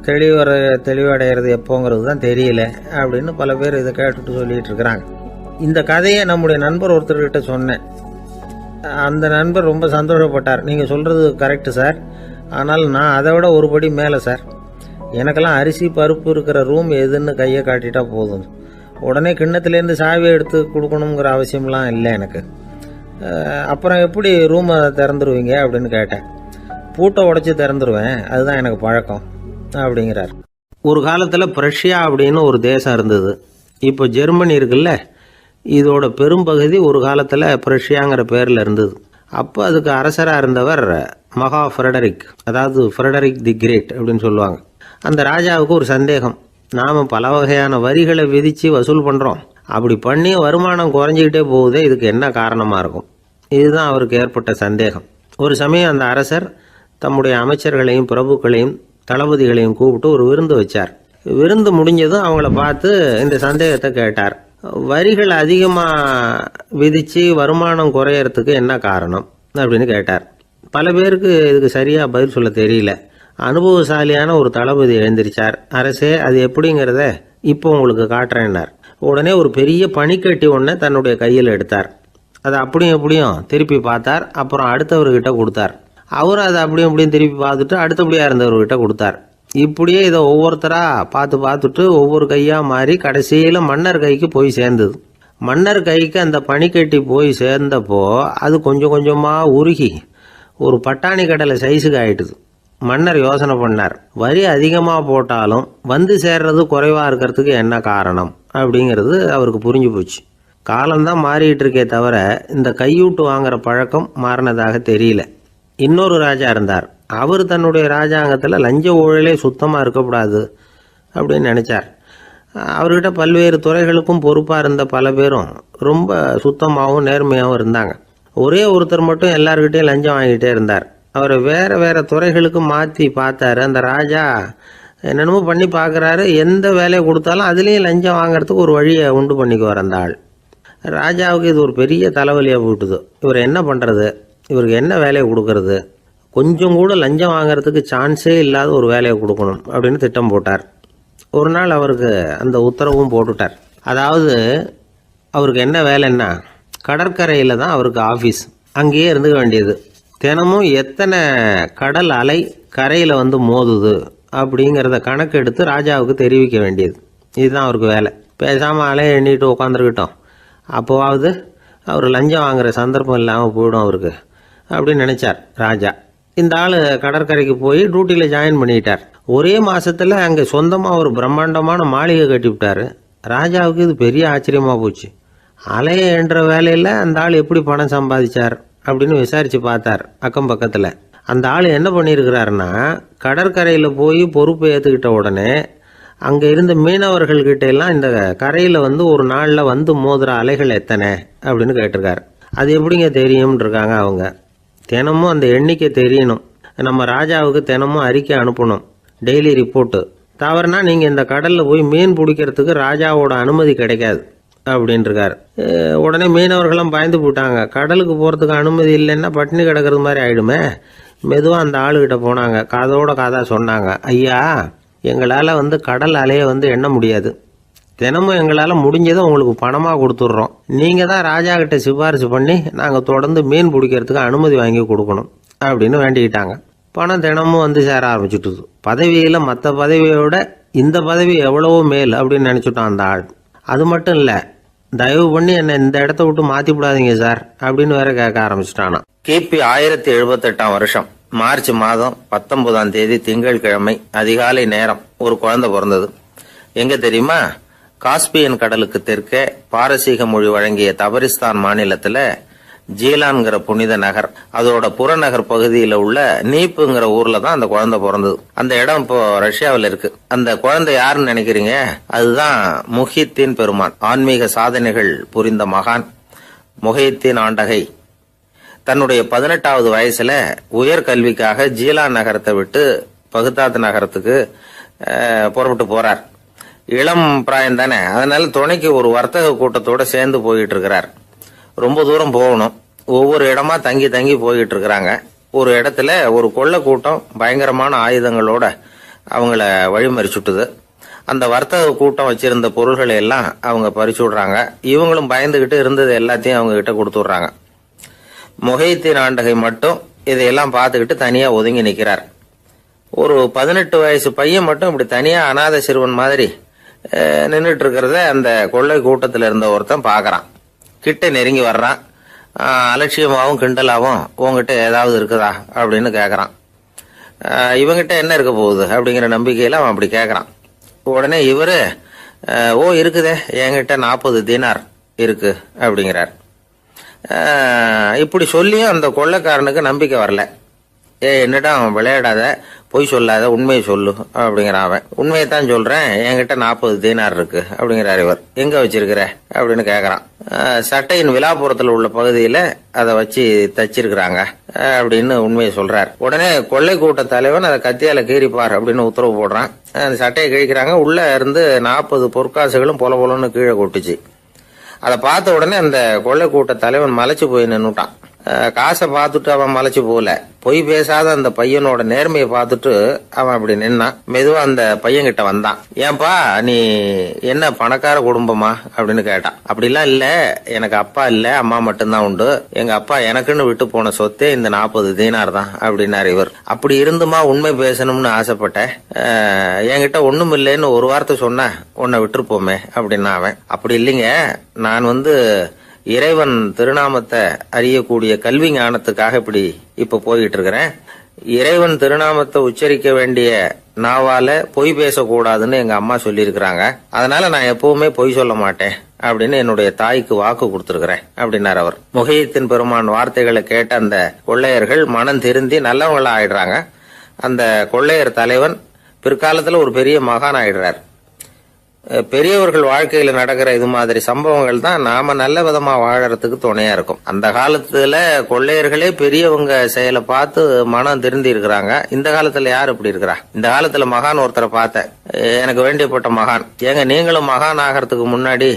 Speaker 1: தெளிவடைகிறது எப்போங்கிறது தான் தெரியல அப்படின்னு பல பேர் இதை கேட்டுட்டு சொல்லிகிட்டு இருக்கிறாங்க. இந்த கதையை நம்முடைய நண்பர் ஒருத்தர்கிட்ட சொன்னேன். அந்த நண்பர் ரொம்ப சந்தோஷப்பட்டார். நீங்கள் சொல்கிறது கரெக்டு சார், ஆனால் நான் அதை விட ஒரு படி மேலே சார். எனக்கெல்லாம் அரிசி பருப்பு இருக்கிற ரூம் எதுன்னு கையை காட்டிட்டா போதும், உடனே கிண்ணத்துலேருந்து சாவியை எடுத்து கொடுக்கணுங்கிற அவசியம்லாம் இல்லை எனக்கு. அப்புறம் எப்படி ரூமை திறந்துருவீங்க அப்படின்னு கேட்டேன். பூட்டை உடைச்சி திறந்துருவேன், அதுதான் எனக்கு பழக்கம் அப்படிங்கிறார். ஒரு காலத்தில் பிரஷ்யா அப்படின்னு ஒரு தேசம் இருந்தது. இப்போ ஜெர்மனி இருக்குல்ல, இதோட பெரும்பகுதி ஒரு காலத்தில் பிரஷ்யாங்கிற பேரில் இருந்தது. அப்போ அதுக்கு அரசராக இருந்தவர் மகா ஃப்ரெடரிக், அதாவது ஃப்ரெடரிக் தி கிரேட் அப்படின்னு சொல்லுவாங்க. அந்த ராஜாவுக்கு ஒரு சந்தேகம். நாம் பல வகையான வரிகளை விதித்து வசூல் பண்ணுறோம், அப்படி பண்ணி வருமானம் குறைஞ்சிக்கிட்டே போகுதே, இதுக்கு என்ன காரணமாக இருக்கும்? இதுதான் அவருக்கு ஏற்பட்ட சந்தேகம். ஒரு சமயம் அந்த அரசர் தம்முடைய அமைச்சர்களையும் பிரபுக்களையும் தளபதிகளையும் கூப்பிட்டு ஒரு விருந்து வச்சார். விருந்து முடிஞ்சதும் அவங்கள பார்த்து இந்த சந்தேகத்தை கேட்டார். வரிகள் அதிகமாக விதித்து வருமானம் குறையறதுக்கு என்ன காரணம் அப்படின்னு கேட்டார். பல பேருக்கு இதுக்கு சரியாக பதில் சொல்ல தெரியல. அனுபவசாலியான ஒரு தளபதி எழுந்திருச்சார். அரசே, அது எப்படிங்கிறத இப்போ உங்களுக்கு காட்டுறேன்னார். உடனே ஒரு பெரிய பனிக்கட்டி ஒன்றை தன்னுடைய கையில் எடுத்தார். அதை அப்படியும் எப்படியும் திருப்பி பார்த்தார். அப்புறம் அடுத்தவர்கிட்ட கொடுத்தார். அவர் அதை அப்படியும் எப்படியும் திருப்பி பார்த்துட்டு அடுத்தபடியாக இருந்தவர்கிட்ட கொடுத்தார். இப்படியே இதை ஒவ்வொருத்தராக பார்த்துட்டு ஒவ்வொரு கையாக மாறி கடைசியில் மன்னர் கைக்கு போய் சேர்ந்தது. மன்னர் கைக்கு அந்த பனிக்கட்டி போய் சேர்ந்தப்போ அது கொஞ்சம் கொஞ்சமாக உருகி ஒரு பட்டாணி கடலை சைஸுக்கு ஆயிட்டுது. மன்னர் யோசனை பண்ணார், வரி அதிகமாக போட்டாலும் வந்து சேர்றது குறைவாக இருக்கிறதுக்கு என்ன காரணம் அப்படிங்கிறது அவருக்கு புரிஞ்சு போச்சு. காலம்தான் மாறிட்டு இருக்கே தவிர இந்த கையூட்டு வாங்குற பழக்கம் மாறினதாக தெரியல. இன்னொரு ராஜா இருந்தார். அவர் தன்னுடைய ராஜாங்கத்தில் லஞ்ச ஊழலே சுத்தமாக இருக்கக்கூடாது அப்படின்னு நினச்சார். அவர்கிட்ட பல்வேறு துறைகளுக்கும் பொறுப்பாக இருந்த பல பேரும் ரொம்ப சுத்தமாகவும் நேர்மையாகவும் இருந்தாங்க. ஒரே ஒருத்தர் மட்டும் எல்லார்கிட்டையும் லஞ்சம் வாங்கிட்டே இருந்தார். அவரை வேறு வேறு துறைகளுக்கு மாற்றி பார்த்தாரு. அந்த ராஜா என்னென்னமோ பண்ணி பார்க்குறாரு. எந்த வேலையை கொடுத்தாலும் அதுலேயும் லஞ்சம் வாங்கிறதுக்கு ஒரு வழியை உண்டு பண்ணிக்குவார் அந்த ஆள். ராஜாவுக்கு இது ஒரு பெரிய தலைவலியாக போட்டுது. இவர் என்ன பண்ணுறது, இவருக்கு என்ன வேலையை கொடுக்கறது, கொஞ்சம் கூட லஞ்சம் வாங்கிறதுக்கு சான்ஸே இல்லாத ஒரு வேலையை கொடுக்கணும் அப்படின்னு திட்டம் போட்டார். ஒரு நாள் அவருக்கு அந்த உத்தரவும் போட்டுட்டார். அதாவது அவருக்கு என்ன வேலைன்னா, கடற்கரையில் தான் அவருக்கு ஆஃபீஸ், அங்கேயே இருந்துக்க வேண்டியது. தினமும் எத்தனை கடல் அலை கரையில் வந்து மோதுது அப்படிங்கிறத கணக்கெடுத்து ராஜாவுக்கு தெரிவிக்க வேண்டியது. இதுதான் அவருக்கு வேலை. பேசாமல் அலையை எண்ணிட்டு உட்காந்துருக்கிட்டோம், அப்போவாவது அவர் லஞ்சம் வாங்குகிற சந்தர்ப்பம் இல்லாமல் போயிடும் அவருக்கு அப்படின்னு நினச்சார் ராஜா. இந்த ஆள் கடற்கரைக்கு போய் டியூட்டியில் ஜாயின் பண்ணிக்கிட்டார். ஒரே மாதத்தில் அங்கே சொந்தமாக ஒரு பிரம்மாண்டமான மாளிகை கட்டிவிட்டார். ராஜாவுக்கு இது பெரிய ஆச்சரியமாக போச்சு. அலையை என்ற வேலையில் அந்த ஆள் எப்படி பணம் சம்பாதிச்சார் அப்படின்னு விசாரித்து பார்த்தார் அக்கம் பக்கத்தில். அந்த ஆள் என்ன பண்ணியிருக்கிறாருன்னா, கடற்கரையில் போய் பொறுப்பு ஏற்றுக்கிட்ட உடனே அங்கே இருந்த மீனவர்கள்கிட்ட எல்லாம் இந்த கரையில் வந்து ஒரு நாளில் வந்து மோதுற அலைகள் எத்தனை அப்படின்னு கேட்டிருக்காரு. அது எப்படிங்க தெரியும்னு இருக்காங்க அவங்க. தினமும் அந்த எண்ணிக்கை தெரியணும். நம்ம ராஜாவுக்கு தினமும் அறிக்கை அனுப்பணும், டெய்லி ரிப்போர்ட்டு. தவறுனா நீங்கள் இந்த கடலில் போய் மீன் பிடிக்கிறதுக்கு ராஜாவோட அனுமதி கிடைக்காது அப்படின்ட்டுருக்காரு. உடனே மீனவர்களும் பயந்து போட்டாங்க. கடலுக்கு போகிறதுக்கு அனுமதி இல்லைன்னா பட்டினி கிடக்கிறது மாதிரி ஆகிடுமே. மெதுவாக அந்த ஆளுகிட்ட போனாங்க, காதோட காதாக சொன்னாங்க, ஐயா, எங்களால் வந்து கடல் அலையை வந்து எண்ண முடியாது. தினமும் எங்களால் முடிஞ்சதை உங்களுக்கு பணமாக கொடுத்துட்றோம். நீங்கள் தான் ராஜா கிட்ட சிபாரிசு பண்ணி நாங்கள் தொடர்ந்து மீன் பிடிக்கிறதுக்கு அனுமதி வாங்கி கொடுக்கணும் அப்படின்னு வேண்டிக்கிட்டாங்க. பணம் தினமும் வந்து சேர ஆரம்பிச்சுட்டுது. பதவியில் மற்ற பதவியோட இந்த பதவி எவ்வளவோ மேல் அப்படின்னு நினச்சிட்டான் அந்த ஆள். அது மட்டும் இல்லை, தயவு பண்ணி என்னை இந்த இடத்த விட்டு மாற்றி விடாதீங்க சார் அப்படின்னு வேற கேட்க ஆரம்பிச்சிட்டானா. கிபி 1078 வருஷம் மார்ச் மாதம் 19ஆம் தேதி திங்கட்கிழமை அதிகாலை நேரம் ஒரு குழந்தை பிறந்தது. எங்க தெரியுமா? காஸ்பியன் கடலுக்கு தெற்கே பாரசீக மொழி வழங்கிய தபரிஸ்தான் மாநிலத்துல ஜீலான்கிற புனித நகர், அதோட புறநகர் பகுதியில் உள்ள நீப்புங்கிற ஊர்ல தான் அந்த குழந்தை பிறந்தது. அந்த இடம் இப்போ ரஷ்யாவில் இருக்கு. அந்த குழந்தை யாருன்னு நினைக்கிறீங்க? அதுதான் முஹித்தீன் பெருமான், ஆன்மீக சாதனைகள் புரிந்த மகான். முஹைத்தீன் ஆண்டகை தன்னுடைய 18வது வயசுல உயர்கல்விக்காக ஜீலான் நகரத்தை விட்டு பகுதாத் நகரத்துக்கு புறப்பட்டு போறார். இளம் பிராயம் தானே, அதனால துணைக்கு ஒரு வர்த்தக கூட்டத்தோட சேர்ந்து போயிட்டு இருக்கிறார். ரொம்ப தூரம் போகணும். ஒவ்வொரு இடமா தங்கி தங்கி போயிட்டு இருக்கிறாங்க. ஒரு இடத்துல ஒரு கொள்ளை கூட்டம் பயங்கரமான ஆயுதங்களோட அவங்கள வழிமறிச்சுட்டுது. அந்த வர்த்தக கூட்டம் வச்சிருந்த பொருள்களை எல்லாம் அவங்க பறிச்சு விடுறாங்க. இவங்களும் பயந்துகிட்டு இருந்தது எல்லாத்தையும் அவங்க கிட்ட கொடுத்துடுறாங்க. முஹைத்தீன் ஆண்டகை மட்டும் இதையெல்லாம் பார்த்துக்கிட்டு தனியா ஒதுங்கி நிக்கிறார். ஒரு 18 வயசு பையன் மட்டும் இப்படி தனியா அநாத சிறுவன் மாதிரி நின்றுட்டு இருக்கிறத அந்த கொள்ளை கூட்டத்தில் இருந்த ஒருத்தன் பாக்குறான். கிட்ட நெருங்கி வர்றான். அலட்சியமாவும் கிண்டலாவும் உங்ககிட்ட ஏதாவது இருக்குதா அப்படின்னு கேக்குறான். இவங்கிட்ட என்ன இருக்க போகுது அப்படிங்கிற நம்பிக்கையில அவன் அப்படி கேக்குறான். உடனே இவரு இருக்குதே, என்கிட்ட 40 தீனார் இருக்கு அப்படிங்கிறார். இப்படி சொல்லியும் அந்த கொள்ளைக்காரனுக்கு நம்பிக்கை வரல. என்னடா அவன் விளையாடாத, பொய் சொல்லாத, உண்மையை சொல்லு அப்படிங்கிறான். அவன் உண்மையைத்தான் சொல்றேன், என்கிட்ட 40 தீனார் இருக்கு அப்படிங்கிறார். இவர் எங்க வச்சிருக்கிற அப்படின்னு கேக்குறான். சட்டையின் விழாப்புறத்துல உள்ள பகுதியில அதை வச்சு தச்சிருக்கிறாங்க அப்படின்னு உண்மையை சொல்றார். உடனே கொள்ளை கூட்ட தலைவன் அதை கத்தியால கீறிப்பார் அப்படின்னு உத்தரவு போடுறான். அந்த சட்டையை கிழிக்கிறாங்க. உள்ள இருந்து 40 பொற்காசுகளும் பொல பொலன்னு கீழே கொட்டுச்சு. அதை பார்த்த உடனே அந்த கொள்ளை கூட்ட தலைவன் மலைச்சு போய் நின்னுட்டான். காசை பார்த்துட்டு அவன் மலைச்சு போகல, பொய் பேசாத அந்த பையனோட நேர்மையை பார்த்துட்டு அவன் அப்படி நின்னான். மெதுவா அந்த பையன் கிட்ட வந்தான். ஏன்பா, நீ என்ன பணக்கார குடும்பமா அப்படின்னு கேட்டான். அப்படிலாம் இல்ல, எனக்கு அப்பா இல்ல, அம்மா மட்டும்தான் உண்டு. எங்க அப்பா எனக்குன்னு விட்டு போன சொத்தே இந்த 40 தீனார் தான் அப்படின்னாரு இவர். அப்படி இருந்துமா உண்மை பேசணும்னு ஆசைப்பட்டேன். என்கிட்ட ஒண்ணும் இல்லைன்னு ஒரு வார்த்தை சொன்ன உன்னை விட்டுருப்போமே அப்படின்னா அவன். அப்படி இல்லைங்க, நான் இறைவன் திருநாமத்தை அறியக்கூடிய கல்வி ஞானத்துக்காக இப்ப போயிட்டு இருக்கிறேன். இறைவன் திருநாமத்தை உச்சரிக்க வேண்டிய நாவால பொய் பேசக்கூடாதுன்னு எங்க அம்மா சொல்லியிருக்கிறாங்க. அதனால நான் எப்பவுமே பொய் சொல்ல மாட்டேன் அப்படின்னு என்னுடைய தாய்க்கு வாக்கு கொடுத்திருக்கிறேன் அப்படின்னார் அவர். முஹைத்தீன் பெருமான் வார்த்தைகளை கேட்ட அந்த கொள்ளையர்கள் மனம் திருந்தி நல்லவங்களா ஆயிடுறாங்க. அந்த கொள்ளையர் தலைவன் பிற்காலத்துல ஒரு பெரிய மகான் ஆயிடுறார். பெரியவர்கள் வாழ்க்கையில நடக்கிற இது மாதிரி சம்பவங்கள் தான் நாம நல்ல விதமா வாழறதுக்கு துணையா இருக்கும். அந்த காலத்துல கொள்ளையர்களே பெரியவங்க செயலை பார்த்து மனம் திருந்தி இருக்கிறாங்க. இந்த காலத்துல யார் இப்படி இருக்கிறா? இந்த காலத்துல மகான் ஒருத்தரை பார்த்தேன், எனக்கு வேண்டியப்பட்ட மகான். ஏங்க நீங்களும் மகான் ஆகிறதுக்கு முன்னாடி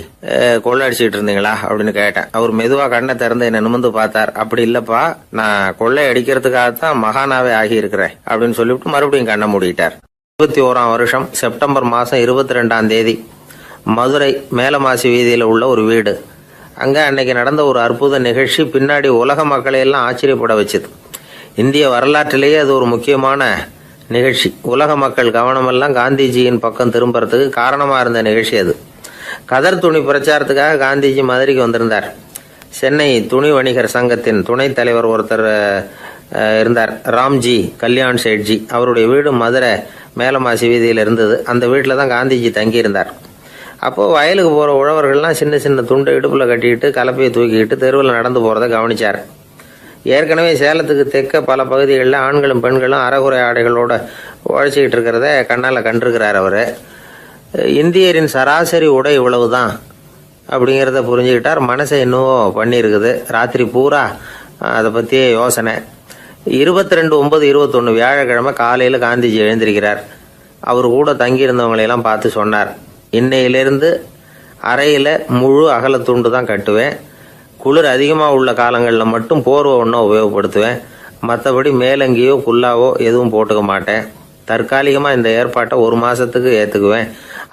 Speaker 1: கொள்ளை அடிச்சுட்டு இருந்தீங்களா அப்படின்னு கேட்டேன். அவர் மெதுவா கண்ணை திறந்து என்ன நிமிந்து பார்த்தார். அப்படி இல்லப்பா, நான் கொள்ளை அடிக்கிறதுக்காகத்தான் மகானாவே ஆகி இருக்கிறேன் அப்படின்னு சொல்லிவிட்டு மறுபடியும் கண்ணை மூடிட்டார். 21ஆம் வருஷம் செப்டம்பர் மாசம் 22ஆம் தேதி மதுரை மேலமாசி வீதியில உள்ள ஒரு வீடு. அங்க அன்னைக்கு நடந்த ஒரு அற்புத நிகழ்ச்சி பின்னாடி உலக மக்களை எல்லாம் ஆச்சரியப்பட வச்சுது. இந்திய வரலாற்றிலேயே அது ஒரு முக்கியமான நிகழ்ச்சி. உலக மக்கள் கவனமெல்லாம் காந்திஜியின் பக்கம் திரும்புறதுக்கு காரணமா இருந்த நிகழ்ச்சி அது. கதர் துணி பிரச்சாரத்துக்காக காந்திஜி மதுரைக்கு வந்திருந்தார். சென்னை துணி வணிகர் சங்கத்தின் துணைத் தலைவர் ஒருத்தர் இருந்தார், ராம்ஜி கல்யாண் சேட்ஜி. அவருடைய வீடு மதுரை மேலமாசி வீதியில் இருந்தது. அந்த வீட்டில் தான் காந்திஜி தங்கியிருந்தார். அப்போது வயலுக்கு போகிற உழவர்கள்லாம் சின்ன சின்ன துண்டை இடுப்பில் கட்டிக்கிட்டு கலப்பையை தூக்கிக்கிட்டு தெருவில் நடந்து போகிறத கவனிச்சார். ஏற்கனவே சேலத்துக்கு தெற்க பல பகுதிகளில் ஆண்களும் பெண்களும் அரைகுறை ஆடைகளோட உழைச்சிக்கிட்டு இருக்கிறத கண்ணால் கண்டிருக்கிறார் அவர். இந்தியரின் சராசரி உடை இவ்வளவு தான் அப்படிங்கிறத புரிஞ்சுக்கிட்டார். மனசை இன்னும் பண்ணியிருக்குது. ராத்திரி பூரா அதை பற்றியே யோசனை. 22/9/21 வியாழக்கிழமை காலையில் காந்திஜி எழுந்திருக்கிறார். அவர் கூட தங்கியிருந்தவங்களையெல்லாம் பார்த்து சொன்னார், இன்னையிலிருந்து அறையில் முழு அகலத்துண்டு தான் கட்டுவேன். குளிர் அதிகமாக உள்ள காலங்களில் மட்டும் போர்வை ஒன்றும் உபயோகப்படுத்துவேன். மற்றபடி மேலங்கியோ குல்லாவோ எதுவும் போட்டுக்க மாட்டேன். தற்காலிகமாக இந்த ஏற்பாட்டை 1 மாதத்துக்கு ஏற்றுக்குவேன்.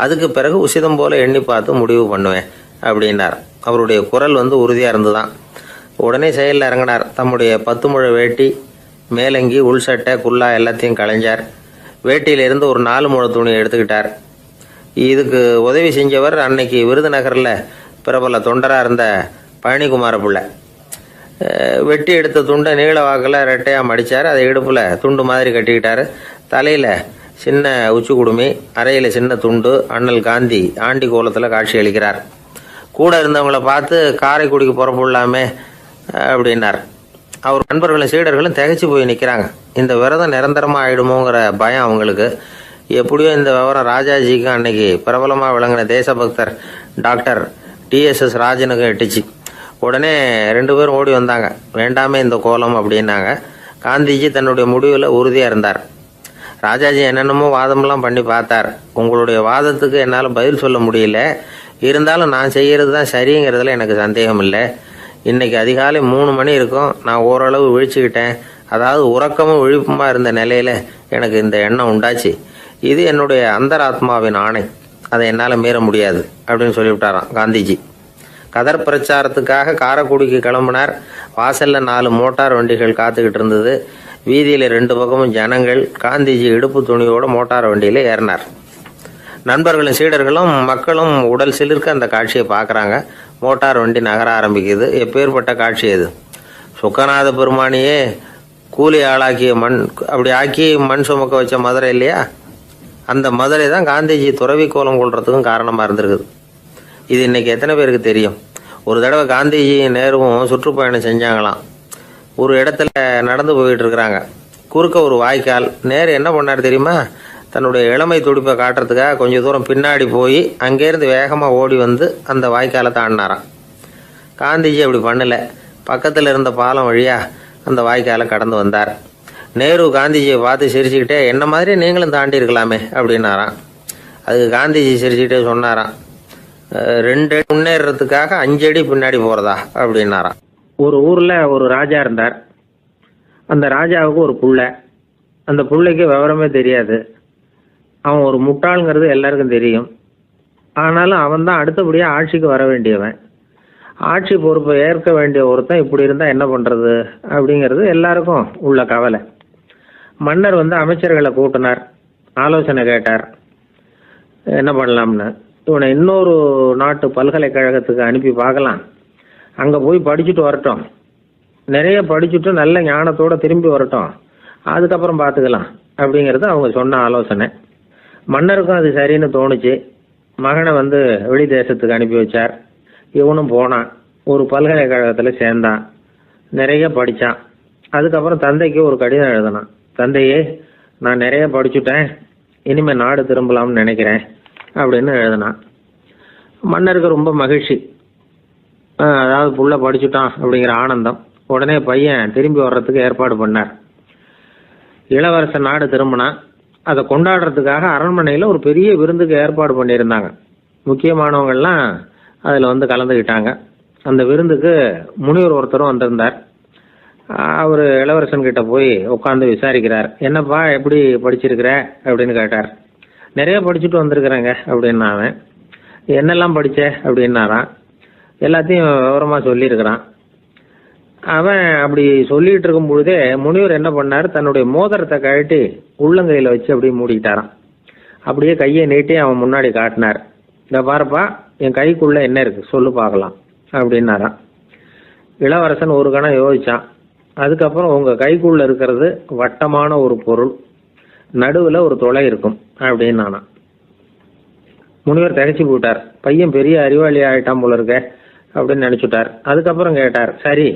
Speaker 1: அதுக்கு பிறகு உசிதம் போல எண்ணி பார்த்து முடிவு பண்ணுவேன் அப்படின்னார். அவருடைய குரல் உறுதியாக இருந்துதான். உடனே செயலில் இறங்கினார். தம்முடைய 10 முழ வேட்டி, மேலங்கி, உள் சட்டை, குல்லா எல்லாத்தையும் களைஞ்சார். வேட்டியிலிருந்து ஒரு 4 முழ துணியை எடுத்துக்கிட்டார். இதுக்கு உதவி செஞ்சவர் அன்னைக்கு விருதுநகரில் பிரபல தொண்டராக இருந்த பழனிக்குமார பிள்ளை. வெட்டி எடுத்த துண்டை நீள வாக்கில் ரெட்டையாக மடித்தார். அதை இடுப்பில் துண்டு மாதிரி கட்டிக்கிட்டார். தலையில் சின்ன உச்சி குடுமி, அறையில் சின்ன துண்டு. அண்ணல் காந்தி ஆண்டி கோலத்தில் காட்சி அளிக்கிறார். கூட இருந்தவங்களை பார்த்து காரைக்குடிக்கு புறப்படலாமே அப்படின்னார். அவர் நண்பர்களும் சீடர்களும் திகைச்சு போய் நிற்கிறாங்க. இந்த விரதம் நிரந்தரமாக ஆயிடுமோங்கிற பயம் அவங்களுக்கு. எப்படியோ இந்த விவரம் ராஜாஜிக்கு அன்னைக்கு பிரபலமாக விளங்கின தேசபக்தர் டாக்டர் TSS ராஜனுக்கு எட்டுச்சு. உடனே 2 பேரும் ஓடி வந்தாங்க. வேண்டாமே இந்த கோலம் அப்படின்னாங்க. காந்திஜி தன்னுடைய முடிவில் உறுதியாக இருந்தார். ராஜாஜி என்னென்னமோ வாதமெல்லாம் பண்ணி பார்த்தார். உங்களுடைய வாதத்துக்கு என்னால் பதில் சொல்ல முடியல, இருந்தாலும் நான் செய்கிறது தான் சரிங்கிறதுல எனக்கு சந்தேகம் இல்லை. இன்னைக்கு அதிகாலை 3 மணி இருக்கும். நான் ஓரளவு விழிச்சுக்கிட்டேன். அதாவது உறக்கமும் விழிப்புமா இருந்த நிலையில் எனக்கு இந்த எண்ணம் உண்டாச்சு. இது என்னுடைய அந்தராத்மாவின் ஆணை, அதை என்னால் மீற முடியாது அப்படின்னு சொல்லிவிட்டாராம் காந்திஜி. கதர் பிரச்சாரத்துக்காக காரைக்குடிக்கு கிளம்பினார். வாசலில் 4 மோட்டார் வண்டிகள் காத்துக்கிட்டு இருந்தது. வீதியில் 2 பக்கமும் ஜனங்கள். காந்திஜி இடுப்பு துணியோட மோட்டார் வண்டியில் ஏறினார். நண்பர்களும் சீடர்களும் மக்களும் உடல் சிலிர்க்க அந்த காட்சியை பார்க்குறாங்க. மோட்டார் வண்டி நகர ஆரம்பிக்குது. எப்பேற்பட்ட காட்சி அது! சுக்கநாத பெருமானியே கூலி ஆளாக்கிய மண், அப்படி ஆக்கி மண் சுமக்க வச்ச மதுரை இல்லையா, அந்த மதுரை தான் காந்திஜி துறவி கோலம் கொள்றதுக்கும் காரணமாக இருந்திருக்குது. இது இன்னைக்கு எத்தனை பேருக்கு தெரியும்? ஒரு தடவை காந்திஜி நேருவும் சுற்றுப்பயணம் செஞ்சாங்களாம். ஒரு இடத்துல நடந்து போயிட்டு இருக்கிறாங்க. குறுக்க ஒரு வாய்க்கால். நேரு என்ன பண்ணார் தெரியுமா? தன்னுடைய இளமை துடிப்பை காட்டுறதுக்காக கொஞ்சம் தூரம் பின்னாடி போய் அங்கேருந்து வேகமாக ஓடி வந்து அந்த வாய்க்காலை தாண்டினாராம். காந்திஜி அப்படி பண்ணலை. பக்கத்தில் இருந்த பாலம் வழியாக அந்த வாய்க்காலை கடந்து வந்தார். நேரு காந்திஜியை பார்த்து சிரிச்சுக்கிட்டே, என்ன மாதிரி நீங்களும் தாண்டி இருக்கலாமே அப்படின்னாராம். அதுக்கு காந்திஜி சிரிச்சுக்கிட்டே சொன்னாராம், 2 அடி முன்னேறதுக்காக 5 அடி பின்னாடி போகிறதா அப்படின்னாராம். ஒரு ஊரில் ஒரு ராஜா இருந்தார். அந்த ராஜாவுக்கு ஒரு புள்ள. அந்த பிள்ளைக்கு விவரமே தெரியாது. அவன் ஒரு முட்டாளுங்கிறது எல்லாருக்கும் தெரியும். ஆனாலும் அவன் தான் அடுத்தபடியாக ஆட்சிக்கு வர வேண்டியவன். ஆட்சி பொறுப்பை ஏற்க வேண்டிய ஒருத்தன் இப்படி இருந்தால் என்ன பண்ணுறது அப்படிங்கிறது எல்லாருக்கும் உள்ள கவலை. மன்னர் அமைச்சர்களை கூட்டினார். ஆலோசனை கேட்டார், என்ன பண்ணலாம்னு. இவனை இன்னொரு நாட்டு பல்கலைக்கழகத்துக்கு அனுப்பி பார்க்கலாம். அங்கே போய் படிச்சுட்டு வரட்டும். நிறைய படிச்சுட்டு நல்ல ஞானத்தோடு திரும்பி வரட்டும். அதுக்கப்புறம் பார்த்துக்கலாம் அப்படிங்கிறது அவங்க சொன்ன ஆலோசனை. மன்னருக்கும் அது சரின்னு தோணுச்சு. மகனை வெளி தேசத்துக்கு அனுப்பி வச்சார். இவனும் போனான். ஒரு பல்கலைக்கழகத்தில் சேர்ந்தான். நிறைய படித்தான். அதுக்கப்புறம் தந்தைக்கு ஒரு கடிதம் எழுதினான். தந்தையே, நான் நிறைய படிச்சுட்டேன், இனிமேல் நாடு திரும்பலாம்னு நினைக்கிறேன் அப்படின்னு எழுதினான். மன்னருக்கு ரொம்ப மகிழ்ச்சி. அதாவது புள்ள படிச்சுட்டான் அப்படிங்கிற ஆனந்தம். உடனே பையன் திரும்பி வர்றதுக்கு ஏற்பாடு பண்ணார். இளவரசன் நாடு திரும்பினான். அதை கொண்டாடுறதுக்காக அரண்மனையில் ஒரு பெரிய விருந்துக்கு ஏற்பாடு பண்ணியிருந்தாங்க. முக்கியமானவங்கள்லாம் அதில் கலந்துக்கிட்டாங்க. அந்த விருந்துக்கு முனிவர் ஒருத்தரும் வந்திருந்தார். அவர் இளவரசன் கிட்ட போய் உட்காந்து விசாரிக்கிறார். என்னப்பா, எப்படி படிச்சிருக்கிற அப்படின்னு கேட்டார். நிறைய படிச்சுட்டு வந்திருக்கிறேங்க அப்படின்னா அவன். என்னெல்லாம் படித்த அப்படின்னாரான். எல்லாத்தையும் விவரமாக சொல்லியிருக்கிறான். அவன் அப்படி சொல்லிகிட்டு இருக்கும் பொழுதே முனிவர் என்ன பண்ணார், தன்னுடைய மோதிரத்தை கழட்டி உள்ளங்கையில் வச்சு அப்படியே மூடிக்கிட்டாரான். அப்படியே கையை நீட்டி அவன் முன்னாடி காட்டினார். இந்த பாருப்பா, என் கைக்குள்ளே என்ன இருக்குது சொல்லு பார்க்கலாம் அப்படின்னாரான். இளவரசன் ஒரு கணம் யோசிச்சான். அதுக்கப்புறம் உங்கள் கைக்குள்ளே இருக்கிறது வட்டமான ஒரு பொருள், நடுவில் ஒரு துளை இருக்கும் அப்படின்னானா. முனிவர் திகைச்சு போட்டார். பையன் பெரிய அறிவாளி ஆகிட்டான் போல இருக்க அப்படின்னு நினச்சிட்டார். அதுக்கப்புறம் கேட்டார், சரி,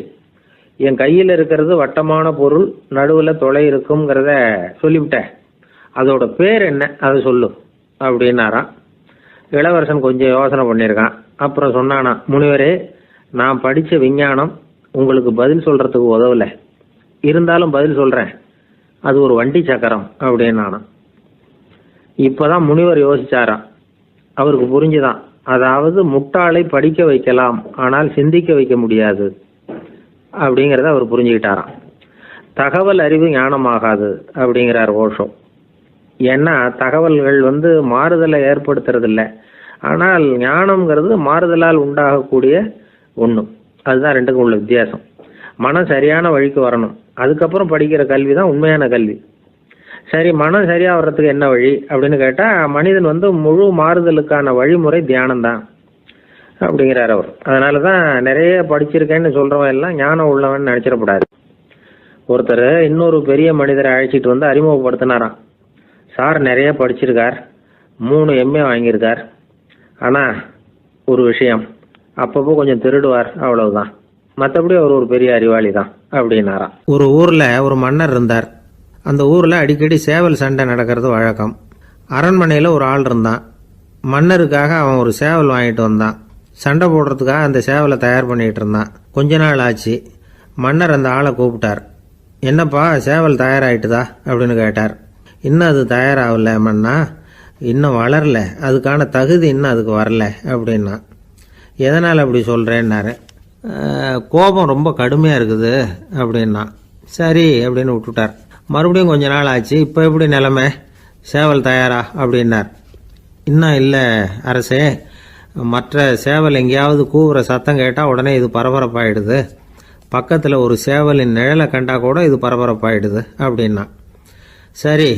Speaker 1: என் கையில் இருக்கிறது வட்டமான பொருள், நடுவில் துளை இருக்குங்கிறத சொல்லிவிட்டேன், அதோட பேர் என்ன, அதை சொல்லு அப்படின்னாராம். இளவரசன் கொஞ்சம் யோசனை பண்ணியிருக்கான். அப்புறம் சொன்னானா, முனிவரே, நான் படித்த விஞ்ஞானம் உங்களுக்கு பதில் சொல்கிறதுக்கு உதவலை, இருந்தாலும் பதில் சொல்கிறேன், அது ஒரு வண்டி சக்கரம் அப்படின்னானா. இப்போதான் முனிவர் யோசிச்சாராம். அவருக்கு புரிஞ்சுதான், அதாவது முட்டாளை படிக்க வைக்கலாம், ஆனால் சிந்திக்க வைக்க முடியாது அப்படிங்கிறத அவர் புரிஞ்சுக்கிட்டாராம். தகவல் அறிவு ஞானமாகாது அப்படிங்கிறார் ஓஷோ. ஏன்னா தகவல்கள் மாறுதலை ஏற்படுத்துறதில்ல, ஆனால் ஞானம்ங்கிறது மாறுதலால் உண்டாகக்கூடிய ஒன்று. அதுதான் ரெண்டுக்கும் உள்ள வித்தியாசம். மனம் சரியான வழிக்கு வரணும், அதுக்கப்புறம் படிக்கிற கல்வி தான் உண்மையான கல்வி. சரி, மனம் சரியாக வர்றதுக்கு என்ன வழி அப்படின்னு கேட்டால், மனிதன் முழு மாறுதலுக்கான வழிமுறை தியானம்தான் அப்படிங்கிறார் அவர். அதனால தான் நிறைய படிச்சிருக்கேன்னு சொல்கிறவன் எல்லாம் ஞானம் உள்ளவன் நினச்சிடக்கூடாது. ஒருத்தர் இன்னொரு பெரிய மனிதரை அழைச்சிட்டு அறிமுகப்படுத்தினாராம். சார் நிறைய படிச்சிருக்கார், 3 MA வாங்கியிருக்கார், ஆனால் ஒரு விஷயம், அப்பப்போ கொஞ்சம் திருடுவார், அவ்வளவுதான், மற்றபடி அவர் ஒரு பெரிய அறிவாளி தான் அப்படின்னாராம். ஒரு ஊரில் ஒரு மன்னர் இருந்தார். அந்த ஊரில் அடிக்கடி சேவல் சண்டை நடக்கிறது வழக்கம். அரண்மனையில் ஒரு ஆள் இருந்தான். மன்னருக்காக அவன் ஒரு சேவல் வாங்கிட்டு வந்தான். சண்டை போடுறதுக்காக அந்த சேவலை தயார் பண்ணிகிட்டு இருந்தான். கொஞ்ச நாள் ஆச்சு. மன்னர் அந்த ஆளை கூப்பிட்டார். என்னப்பா சேவல் தயாராகிட்டுதா அப்படின்னு கேட்டார். இன்னும் அது தயாராகல மன்னா, இன்னும் வளரல, அதுக்கான தகுதி இன்னும் அதுக்கு வரல அப்படின்னா. எதனால் அப்படி சொல்கிறேன்னாரு. கோபம் ரொம்ப கடுமையாக இருக்குது அப்படின்னா. சரி அப்படின்னு விட்டுட்டார். மறுபடியும் கொஞ்ச நாள் ஆச்சு. இப்போ எப்படி நிலைமை, சேவல் தயாரா அப்படின்னார். இன்னும் இல்லை அரசே, மற்ற சேவல் எங்கேயாவது கூவுற சத்தம் கேட்டால் உடனே இது பரபரப்பாயிடுது, பக்கத்தில் ஒரு சேவலின் நிழலை கண்டா கூட இது பரபரப்பாயிடுது அப்படின்னா. சரி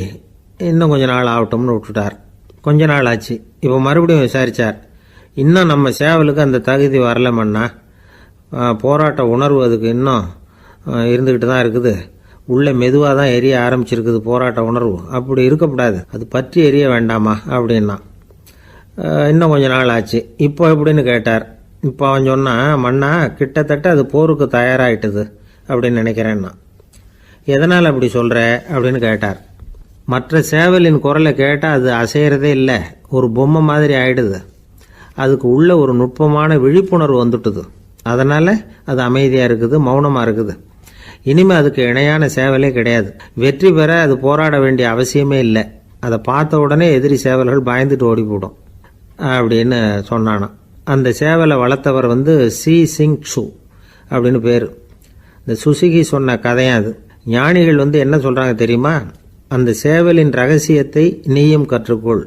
Speaker 1: இன்னும் கொஞ்ச நாள் ஆகட்டும்னு விட்டுட்டார். கொஞ்ச நாள் ஆச்சு. இப்போ மறுபடியும் விசாரித்தார். இன்னும் நம்ம சேவலுக்கு அந்த தகுதி வரலமன்னா, போராட்ட உணர்வு அதுக்கு இன்னும் இருந்துக்கிட்டு தான் இருக்குது, உள்ளே மெதுவாக தான் எரிய ஆரம்பிச்சிருக்குது போராட்ட உணர்வு, அப்படி இருக்கக்கூடாது, அது பற்றி எரிய வேண்டாமா அப்படின்னா. இன்னும் கொஞ்ச நாள் ஆச்சு. இப்போ எப்படின்னு கேட்டார். இப்போ அவன் சொன்னான், மன்னா கிட்டத்தட்ட அது போருக்கு தயாராகிட்டுது அப்படின்னு நினைக்கிறேன்னா. எதனால் அப்படி சொல்கிற அப்படின்னு கேட்டார். மற்ற சேவலின் குரலை கேட்டால் அது அசைகிறதே இல்லை, ஒரு பொம்மை மாதிரி ஆயிடுது, அதுக்கு உள்ள ஒரு நுட்பமான விழிப்புணர்வு வந்துட்டுது, அதனால் அது அமைதியாக இருக்குது, மௌனமாக இருக்குது. இனிமேல் அதுக்கு இணையான சேவலே கிடையாது. வெற்றி பெற அது போராட வேண்டிய அவசியமே இல்லை, அதை பார்த்த உடனே எதிரி சேவல்கள் பயந்துட்டு ஓடி போடும் அப்படின்னு சொன்னானான். அந்த சேவலை வளர்த்தவர் சி சிங் சு அப்படின்னு பேர். இந்த சுசுகி சொன்ன கதையும் அது. ஞானிகள் என்ன சொல்கிறாங்க தெரியுமா, அந்த சேவலின் ரகசியத்தை நீயும் கற்றுக்கொள்,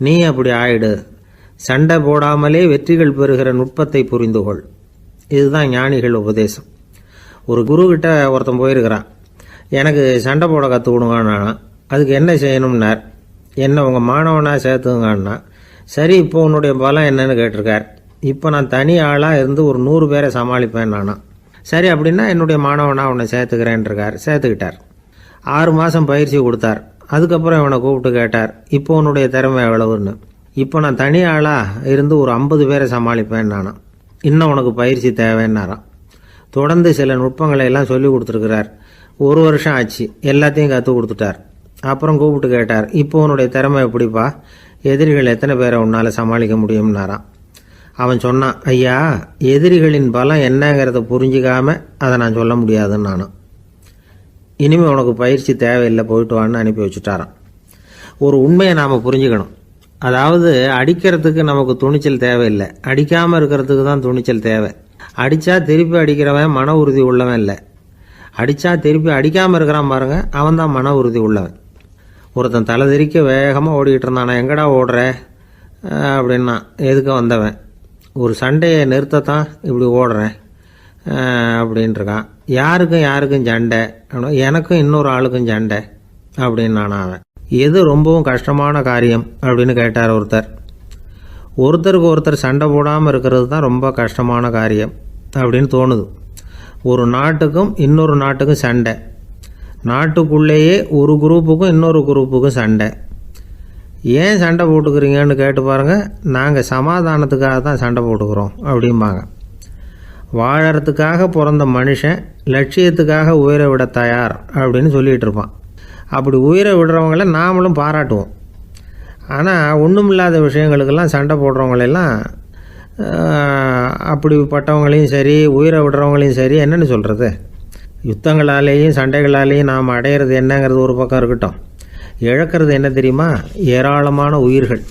Speaker 1: நீ அப்படி ஆயிடு, சண்டை போடாமலே வெற்றிகள் பெறுகிற நுட்பத்தை புரிந்துகொள். இதுதான் ஞானிகள் உபதேசம். ஒரு குருக்கிட்ட ஒருத்தன் போயிருக்கிறான். எனக்கு சண்டை போட கற்றுக் கொடுங்கண்ணா, அதுக்கு என்ன செய்யணும்னார். என்ன உங்கள் மாணவனாக சேர்த்துங்கண்ணா. சரி இப்போ உன்னுடைய பலம் என்னன்னு கேட்டிருக்கார். இப்போ நான் தனி ஆளாக இருந்து ஒரு 100 பேரை சமாளிப்பேன் நானா. சரி அப்படின்னா என்னுடைய மாணவனாக உன்னை சேர்த்துக்கிறேன்ருக்கார். சேர்த்துக்கிட்டார். 6 மாதம் பயிற்சி கொடுத்தார். அதுக்கப்புறம் இவனை கூப்பிட்டு கேட்டார், இப்போ உன்னுடைய திறமை எவ்வளவுன்னு. இப்போ நான் தனி ஆளாக இருந்து ஒரு 50 பேரை சமாளிப்பேன் நானா. இன்னும் உனக்கு பயிற்சி தேவைன்னாராம். தொடர்ந்து சில நுட்பங்களை எல்லாம் சொல்லி கொடுத்துருக்கிறார். 1 வருஷம் ஆச்சு. எல்லாத்தையும் கற்றுக் கொடுத்துட்டார். அப்புறம் கூப்பிட்டு கேட்டார், இப்போ உன்னுடைய திறமை எப்படிப்பா, எதிரிகள் எத்தனை பேரை உன்னால் சமாளிக்க முடியும்னாராம். அவன் சொன்னான், ஐயா எதிரிகளின் பலம் என்னங்கிறத புரிஞ்சிக்காம அதை நான் சொல்ல முடியாதுன்னு நானும். இனிமேல் உனக்கு பயிற்சி தேவையில்லை, போயிட்டு வான்னு அனுப்பி வச்சுட்டாரான். ஒரு உண்மையை நாம் புரிஞ்சுக்கணும். அதாவது அடிக்கிறதுக்கு நமக்கு துணிச்சல் தேவையில்லை, அடிக்காமல் இருக்கிறதுக்கு தான் துணிச்சல் தேவை. அடித்தா திருப்பி அடிக்கிறவன் மன உறுதி உள்ளவன் இல்லை, அடித்தா திருப்பி அடிக்காமல் இருக்கிறான் பாருங்க, அவன் தான் மன உறுதி உள்ளவன். ஒருத்தன் தலை திரிக்க வேகமாக ஓடிக்கிட்டு இருந்தான். நான் எங்கடா ஓடுற அப்படின்னா, எதுக்கு வந்தவன், ஒரு சண்டையை நிறுத்தத்தான் இப்படி ஓடுறேன் அப்படின்ட்டுருக்கான். யாருக்கும் சண்டை, எனக்கும் இன்னொரு ஆளுக்கும் சண்டை அப்படின்னு நான். அவன் எது ரொம்பவும் கஷ்டமான காரியம் அப்படின்னு கேட்டார் ஒருத்தர். ஒருத்தருக்கு ஒருத்தர் சண்டை போடாமல் இருக்கிறது தான் ரொம்ப கஷ்டமான காரியம் அப்படின்னு தோணுது. ஒரு நாட்டுக்கும் இன்னொரு நாட்டுக்கும் சண்டை, நாட்டுக்குள்ளேயே ஒரு குரூப்புக்கும் இன்னொரு குரூப்புக்கும் சண்டை. ஏன் சண்டை போட்டுக்கிறீங்கன்னு கேட்டு பாருங்கள். நாங்கள் சமாதானத்துக்காக தான் சண்டை போட்டுக்கிறோம் அப்படிம்பாங்க. வாழறதுக்காக பிறந்த மனுஷன் லட்சியத்துக்காக உயிரை விட தயார் அப்படின்னு சொல்லிகிட்டு இருப்பான். அப்படி உயிரை விடுறவங்கள நாமளும் பாராட்டுவோம். ஆனால் ஒன்றுமில்லாத விஷயங்களுக்கெல்லாம் சண்டை போடுறவங்களெல்லாம், அப்படிப்பட்டவங்களையும் சரி உயிரை விடுறவங்களையும் சரி என்னென்னு சொல்கிறது, யுத்தங்களாலேயும் சண்டைகளாலேயும் நாம் அடையிறது என்னங்கிறது ஒரு பக்கம் இருக்கட்டும், இழக்கிறது என்ன தெரியுமா, ஏராளமான உயிர்கள்.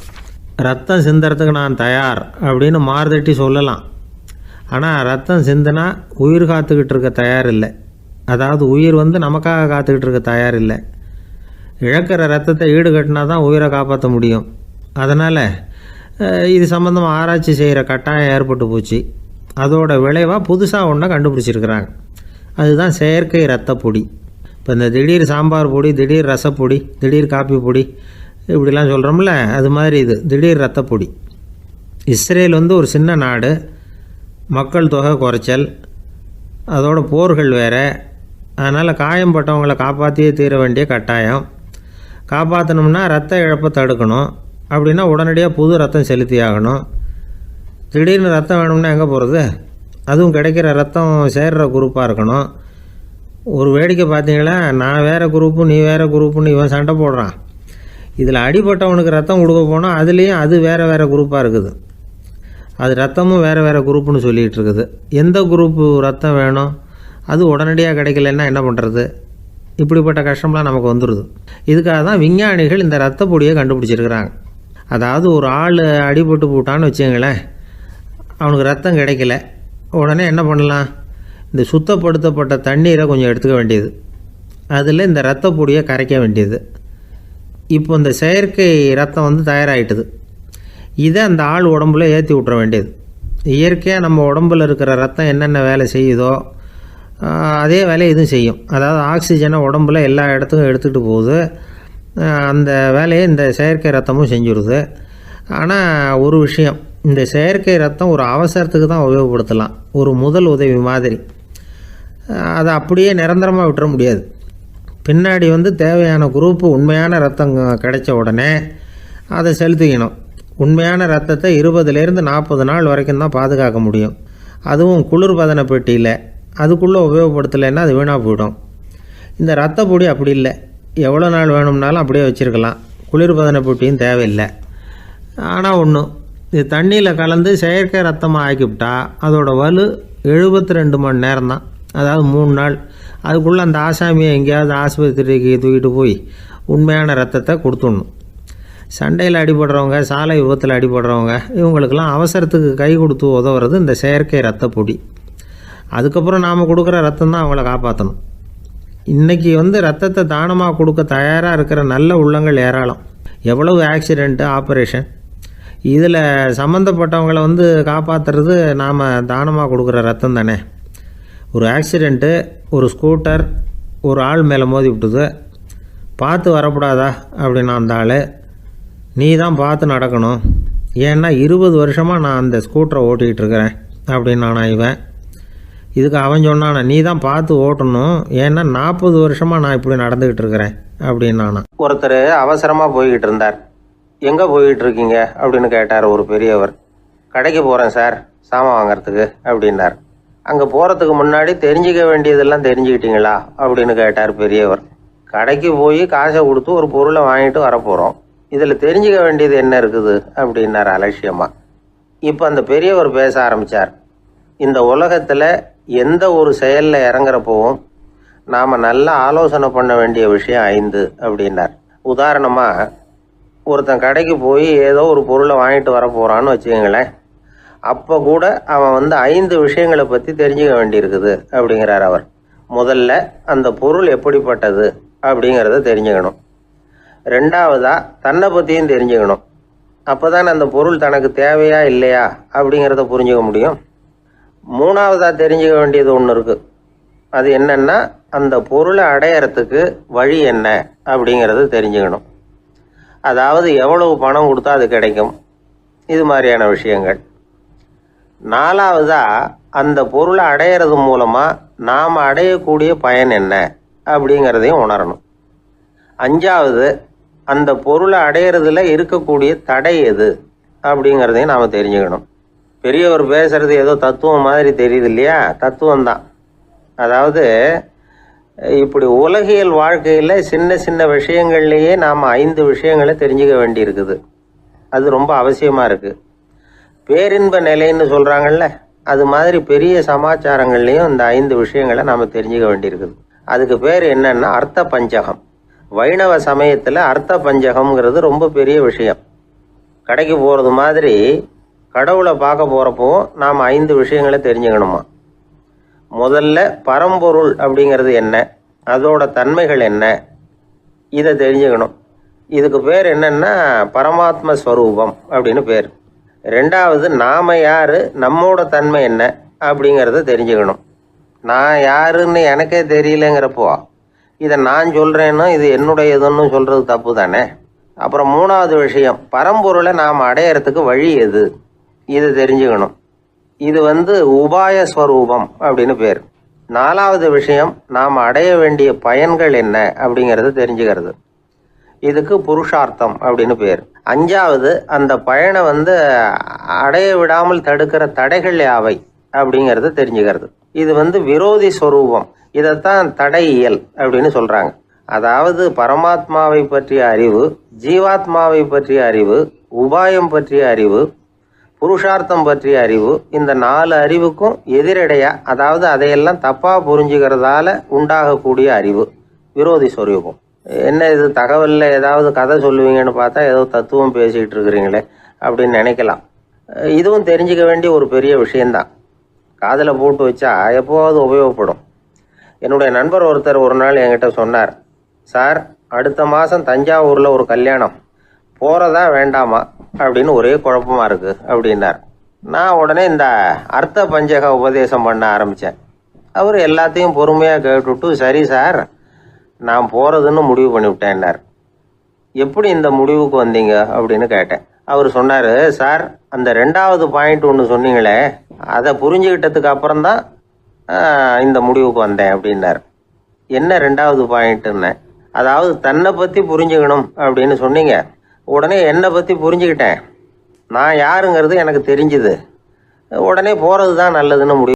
Speaker 1: ரத்தம் சிந்துறதுக்கு நான் தயார் அப்படின்னு மார்தட்டி சொல்லலாம். ஆனால் ரத்தம் சிந்தினா உயிர் காத்துக்கிட்டு இருக்க தயார் இல்லை. அதாவது உயிர் நமக்காக காத்துக்கிட்டு இருக்க தயார் இல்லை. இழக்கிற ரத்தத்தை ஈடுகட்டினா தான் உயிரை காப்பாற்ற முடியும். அதனால் இது சம்மந்தமாக ஆராய்ச்சி செய்கிற கட்டாயம் ஏற்பட்டு போச்சு. அதோட விளைவாக புதுசாக ஒன்றை கண்டுபிடிச்சிருக்கிறாங்க. அதுதான் செயற்கை ரத்த பொடி. இப்போ இந்த திடீர் சாம்பார் பொடி, திடீர் ரசப்பொடி, திடீர் காப்பி பொடி இப்படிலாம் சொல்கிறோம்ல, அது மாதிரி இது திடீர் ரத்த பொடி. இஸ்ரேல் ஒரு சின்ன நாடு, மக்கள் தொகை குறைச்சல், அதோட போர்கள் வேறு. அதனால் காயம்பட்டவங்களை காப்பாற்றியே தீர வேண்டிய கட்டாயம். காப்பாற்றணும்னா ரத்த இழப்பை தடுக்கணும். அப்படின்னா உடனடியாக புது ரத்தம் செலுத்தி ஆகணும். திடீர்னு ரத்தம் வேணும்னா எங்கே போகிறது? அதுவும் கிடைக்கிற ரத்தம் சேர்கிற குரூப்பாக இருக்கணும். ஒரு வேடிக்கை பார்த்தீங்களா, நான் வேறு குரூப்பு நீ வேறு குரூப்புன்னு இவன் சண்டை போடுறான். இதில் அடிபட்டவனுக்கு ரத்தம் கொடுக்க போனால் அதுலேயும் அது வேறு குரூப்பாக இருக்குது. அது ரத்தமும் வேறு வேறு குரூப்புன்னு சொல்லிகிட்டு இருக்குது. எந்த குரூப்பு ரத்தம் வேணும், அது உடனடியாக கிடைக்கலன்னா என்ன பண்ணுறது? இப்படிப்பட்ட கஷ்டம்லாம் நமக்கு வந்துடுது. இதுக்காக தான் விஞ்ஞானிகள் இந்த ரத்த பொடியை கண்டுபிடிச்சிருக்கிறாங்க. அதாவது ஒரு ஆள் அடிபட்டு போட்டான்னு வச்சுங்களேன், அவனுக்கு ரத்தம் கிடைக்கல, உடனே என்ன பண்ணலாம்? இந்த சுத்தப்படுத்தப்பட்ட தண்ணீரை கொஞ்சம் எடுத்துக்க வேண்டியது, அதில் இந்த ரத்த பொடியை கரைக்க வேண்டியது. இப்போ இந்த செயற்கை ரத்தம் வந்து தயாராகிட்டுது. இதை அந்த ஆள் உடம்புல ஏற்றி விட்டுற வேண்டியது. இயற்கையாக நம்ம உடம்பில் இருக்கிற ரத்தம் என்னென்ன வேலை செய்யுதோ அதே வேலையை இதுவும் செய்யும். அதாவது ஆக்சிஜனை உடம்புல எல்லா இடத்துக்கும் எடுத்துகிட்டு போகுது. அந்த வேலையை இந்த செயற்கை ரத்தமும் செஞ்சுருது. ஆனால் ஒரு விஷயம், இந்த செயற்கை ரத்தம் ஒரு அவசரத்துக்கு தான் உபயோகப்படுத்தலாம், ஒரு முதல் உதவி மாதிரி. அதை அப்படியே நிரந்தரமாக விட்டுற முடியாது. பின்னாடி வந்து தேவையான குரூப்பு உண்மையான ரத்தம் கிடைச்ச உடனே அதை செலுத்திக்கணும். உண்மையான ரத்தத்தை 20லேருந்து 40 நாள் வரைக்கும் தான் பாதுகாக்க முடியும். அதுவும் குளிர்பதன பெட்டியில். அதுக்குள்ளே உபயோகப்படுத்தலைன்னா அது வீணாக போயிடும். இந்த ரத்த பொடி அப்படி இல்லை, எவ்வளோ நாள் வேணும்னாலும் அப்படியே வச்சுருக்கலாம், குளிர்பதன பெட்டியும் தேவையில்லை. ஆனால் ஒன்று, இது தண்ணியில் கலந்து செயற்கை ரத்தமாக ஆக்கிவிட்டா அதோட வலு 72 மணி நேரம் தான், அதாவது 3 நாள். அதுக்குள்ளே அந்த ஆசாமியை எங்கேயாவது ஆஸ்பத்திரிக்கு தூக்கிட்டு போய் உண்மையான ரத்தத்தை கொடுத்துடணும். சண்டையில் அடிபடுறவங்க, சாலை விபத்தில் அடிபடுறவங்க, இவங்களுக்கெல்லாம் அவசரத்துக்கு கை கொடுத்து உதவுறது இந்த செயற்கை ரத்த பொடி. அதுக்கப்புறம் நாம் கொடுக்குற ரத்தம் தான் அவங்கள காப்பாற்றணும். இன்றைக்கி வந்து ரத்தத்தை தானமாக கொடுக்க தயாராக இருக்கிற நல்ல உள்ளங்கள் ஏராளம். எவ்வளவு ஆக்சிடெண்ட்டு, ஆப்ரேஷன், இதில் சம்மந்தப்பட்டவங்களை வந்து காப்பாற்றுறது நாம் தானமாக கொடுக்குற ரத்தம் தானே. ஒரு ஆக்சிடெண்ட்டு, ஒரு ஸ்கூட்டர் ஒரு ஆள் மேலே மோதி விட்டுது, பார்த்து வரக்கூடாதா அப்படின்னா அந்த ஆள், நீ தான் பார்த்து நடக்கணும், ஏன்னா 20 வருஷமாக நான் அந்த ஸ்கூட்டரை ஓட்டிகிட்டு இருக்கிறேன் அப்படின்னானா இவன். இதுக்கு அவன் சொன்னானா, நீ தான் பார்த்து ஓட்டணும், ஏன்னா 40 வருஷமாக நான் இப்படி நடந்துக்கிட்டு இருக்கிறேன் அப்படின்னானா. ஒருத்தர் அவசரமாக போய்கிட்டு இருந்தார். எங்கே போய்கிட்டு இருக்கீங்க அப்படின்னு கேட்டார் ஒரு பெரியவர். கடைக்கு போகிறேன் சார், சாமான் வாங்கிறதுக்கு அப்படின்னார். அங்கே போகிறதுக்கு முன்னாடி தெரிஞ்சிக்க வேண்டியதெல்லாம் தெரிஞ்சுக்கிட்டீங்களா அப்படின்னு கேட்டார் பெரியவர். கடைக்கு போய் காசை கொடுத்து ஒரு பொருளை வாங்கிட்டு வரப்போகிறோம், இதில் தெரிஞ்சிக்க வேண்டியது என்ன இருக்குது அப்படின்னார் அலட்சியமாக. இப்போ அந்த பெரியவர் பேச ஆரம்பித்தார். இந்த உலகத்தில் எந்த ஒரு செயலில் இறங்குறப்போவும் நாம் நல்லா ஆலோசனை பண்ண வேண்டிய விஷயம் 5 அப்படின்னார். உதாரணமாக, ஒருத்தன் கடைக்கு போய் ஏதோ ஒரு பொருளை வாங்கிட்டு வர போகிறான்னு வச்சுக்கோங்களேன். அப்போ கூட அவன் வந்து 5 விஷயங்களை பற்றி தெரிஞ்சுக்க வேண்டியிருக்குது அப்படிங்கிறார் அவர். முதல்ல அந்த பொருள் எப்படிப்பட்டது அப்படிங்கிறத தெரிஞ்சுக்கணும். 2வதாக தன்னை பற்றியும் தெரிஞ்சுக்கணும். அப்போ தான் அந்த பொருள் தனக்கு தேவையா இல்லையா அப்படிங்கிறத புரிஞ்சுக்க முடியும். 3வதாக தெரிஞ்சுக்க வேண்டியது ஒன்று இருக்குது. அது என்னென்னா, அந்த பொருளை அடையறதுக்கு வழி என்ன அப்படிங்கிறத தெரிஞ்சுக்கணும். அதாவது எவ்வளவு பணம் கொடுத்தா அது கிடைக்கும், இது மாதிரியான விஷயங்கள். 4வதாக அந்த பொருளை அடையிறது மூலமாக நாம் அடையக்கூடிய பயன் என்ன அப்படிங்கிறதையும் உணரணும். 5வது, அந்த பொருளை அடையிறதுல இருக்கக்கூடிய தடை எது அப்படிங்கிறதையும் நாம் தெரிஞ்சுக்கணும். பெரியவர் பேசுறது ஏதோ தத்துவம் மாதிரி தெரியுது இல்லையா? தத்துவம்தான். அதாவது இப்படி உலகியல் வாழ்க்கையில் சின்ன சின்ன விஷயங்கள்லேயே நாம் 5 விஷயங்களை தெரிஞ்சுக்க வேண்டியிருக்குது. அது ரொம்ப அவசியமாக இருக்குது. பேரின்ப நிலைன்னு சொல்கிறாங்கல்ல, அது மாதிரி பெரிய சமாச்சாரங்கள்லேயும் இந்த 5 விஷயங்களை நாம் தெரிஞ்சுக்க வேண்டியிருக்குது. அதுக்கு பேர் என்னன்னா அர்த்த பஞ்சகம். வைணவ சமயத்தில் அர்த்த பஞ்சகம்ங்கிறது ரொம்ப பெரிய விஷயம். கடைக்கு போகிறது மாதிரி கடவுளை பார்க்க போகிறப்போ நாம் 5 விஷயங்களை தெரிஞ்சுக்கணுமா. முதல்ல பரம்பொருள் அப்படிங்கிறது என்ன, அதோட தன்மைகள் என்ன, இதை தெரிஞ்சுக்கணும். இதுக்கு பேர் என்னன்னா பரமாத்ம ஸ்வரூபம் அப்படின்னு பேர். 2வது, நாம யாரு, நம்மோட தன்மை என்ன அப்படிங்கிறத தெரிஞ்சுக்கணும். நான் யாருன்னு எனக்கே தெரியலங்கிறப்போ இதை நான் சொல்கிறேன்னு இது என்னுடையதுன்னு சொல்கிறது தப்பு தானே. அப்புறம் 3வது விஷயம், பரம்பொருளை நாம் அடையிறதுக்கு வழி எது, இது தெரிஞ்சுக்கணும். இது வந்து உபாய ஸ்வரூபம் அப்படின்னு பேர். 4வது விஷயம், நாம் அடைய வேண்டிய பயன்கள் என்ன அப்படிங்கிறது தெரிஞ்சுக்கிறது. இதுக்கு புருஷார்த்தம் அப்படின்னு பேர். 5வது, அந்த பயனை வந்து அடைய விடாமல் தடுக்கிற தடைகள் யாவை அப்படிங்கிறது தெரிஞ்சுக்கிறது. இது வந்து விரோதி ஸ்வரூபம். இதைத்தான் தடையியல் அப்படின்னு சொல்கிறாங்க. அதாவது பரமாத்மாவை பற்றிய அறிவு, ஜீவாத்மாவை பற்றிய அறிவு, உபாயம் பற்றிய அறிவு, புருஷார்த்தம் பற்றிய அறிவு, இந்த 4 அறிவுக்கும் எதிரடையா, அதாவது அதையெல்லாம் தப்பாக புரிஞ்சுக்கிறதால உண்டாகக்கூடிய அறிவு விரோதி சொரூபம். என்ன இது தகவலில் ஏதாவது கதை சொல்லுவீங்கன்னு பார்த்தா ஏதோ தத்துவம் பேசிகிட்டு இருக்கிறீங்களே அப்படின்னு நினைக்கலாம். இதுவும் தெரிஞ்சுக்க வேண்டிய ஒரு பெரிய விஷயந்தான். காதில் போட்டு வச்சா எப்போவாவது உபயோகப்படும். என்னுடைய நண்பர் ஒருத்தர் ஒரு நாள் என்கிட்ட சொன்னார், சார் அடுத்த மாதம் தஞ்சாவூரில் ஒரு கல்யாணம், போகிறதா வேண்டாமா அப்படின்னு ஒரே குழப்பமாக இருக்குது அப்படின்னார். நான் உடனே இந்த அர்த்த பஞ்சக உபதேசம் பண்ண ஆரம்பித்தேன். அவர் எல்லாத்தையும் பொறுமையாக கேட்டுவிட்டு, சரி சார் நான் போகிறதுன்னு முடிவு பண்ணிவிட்டேன்னார். எப்படி இந்த முடிவுக்கு வந்தீங்க அப்படின்னு கேட்டேன். அவர் சொன்னார், சார் அந்த 2வது பாயிண்ட் ஒன்று சொன்னீங்களே, அதை புரிஞ்சுக்கிட்டதுக்கு அப்புறம்தான் இந்த முடிவுக்கு வந்தேன் அப்படின்னார். என்ன 2வது பாயிண்ட்டுன்னு? அதாவது தன்னை பற்றி புரிஞ்சுக்கணும் அப்படின்னு சொன்னீங்க. உடனே என்னை பற்றி புரிஞ்சுக்கிட்டேன், நான் யாருங்கிறது எனக்கு தெரிஞ்சுது. உடனே போகிறது தான் நல்லதுன்னு முடிவு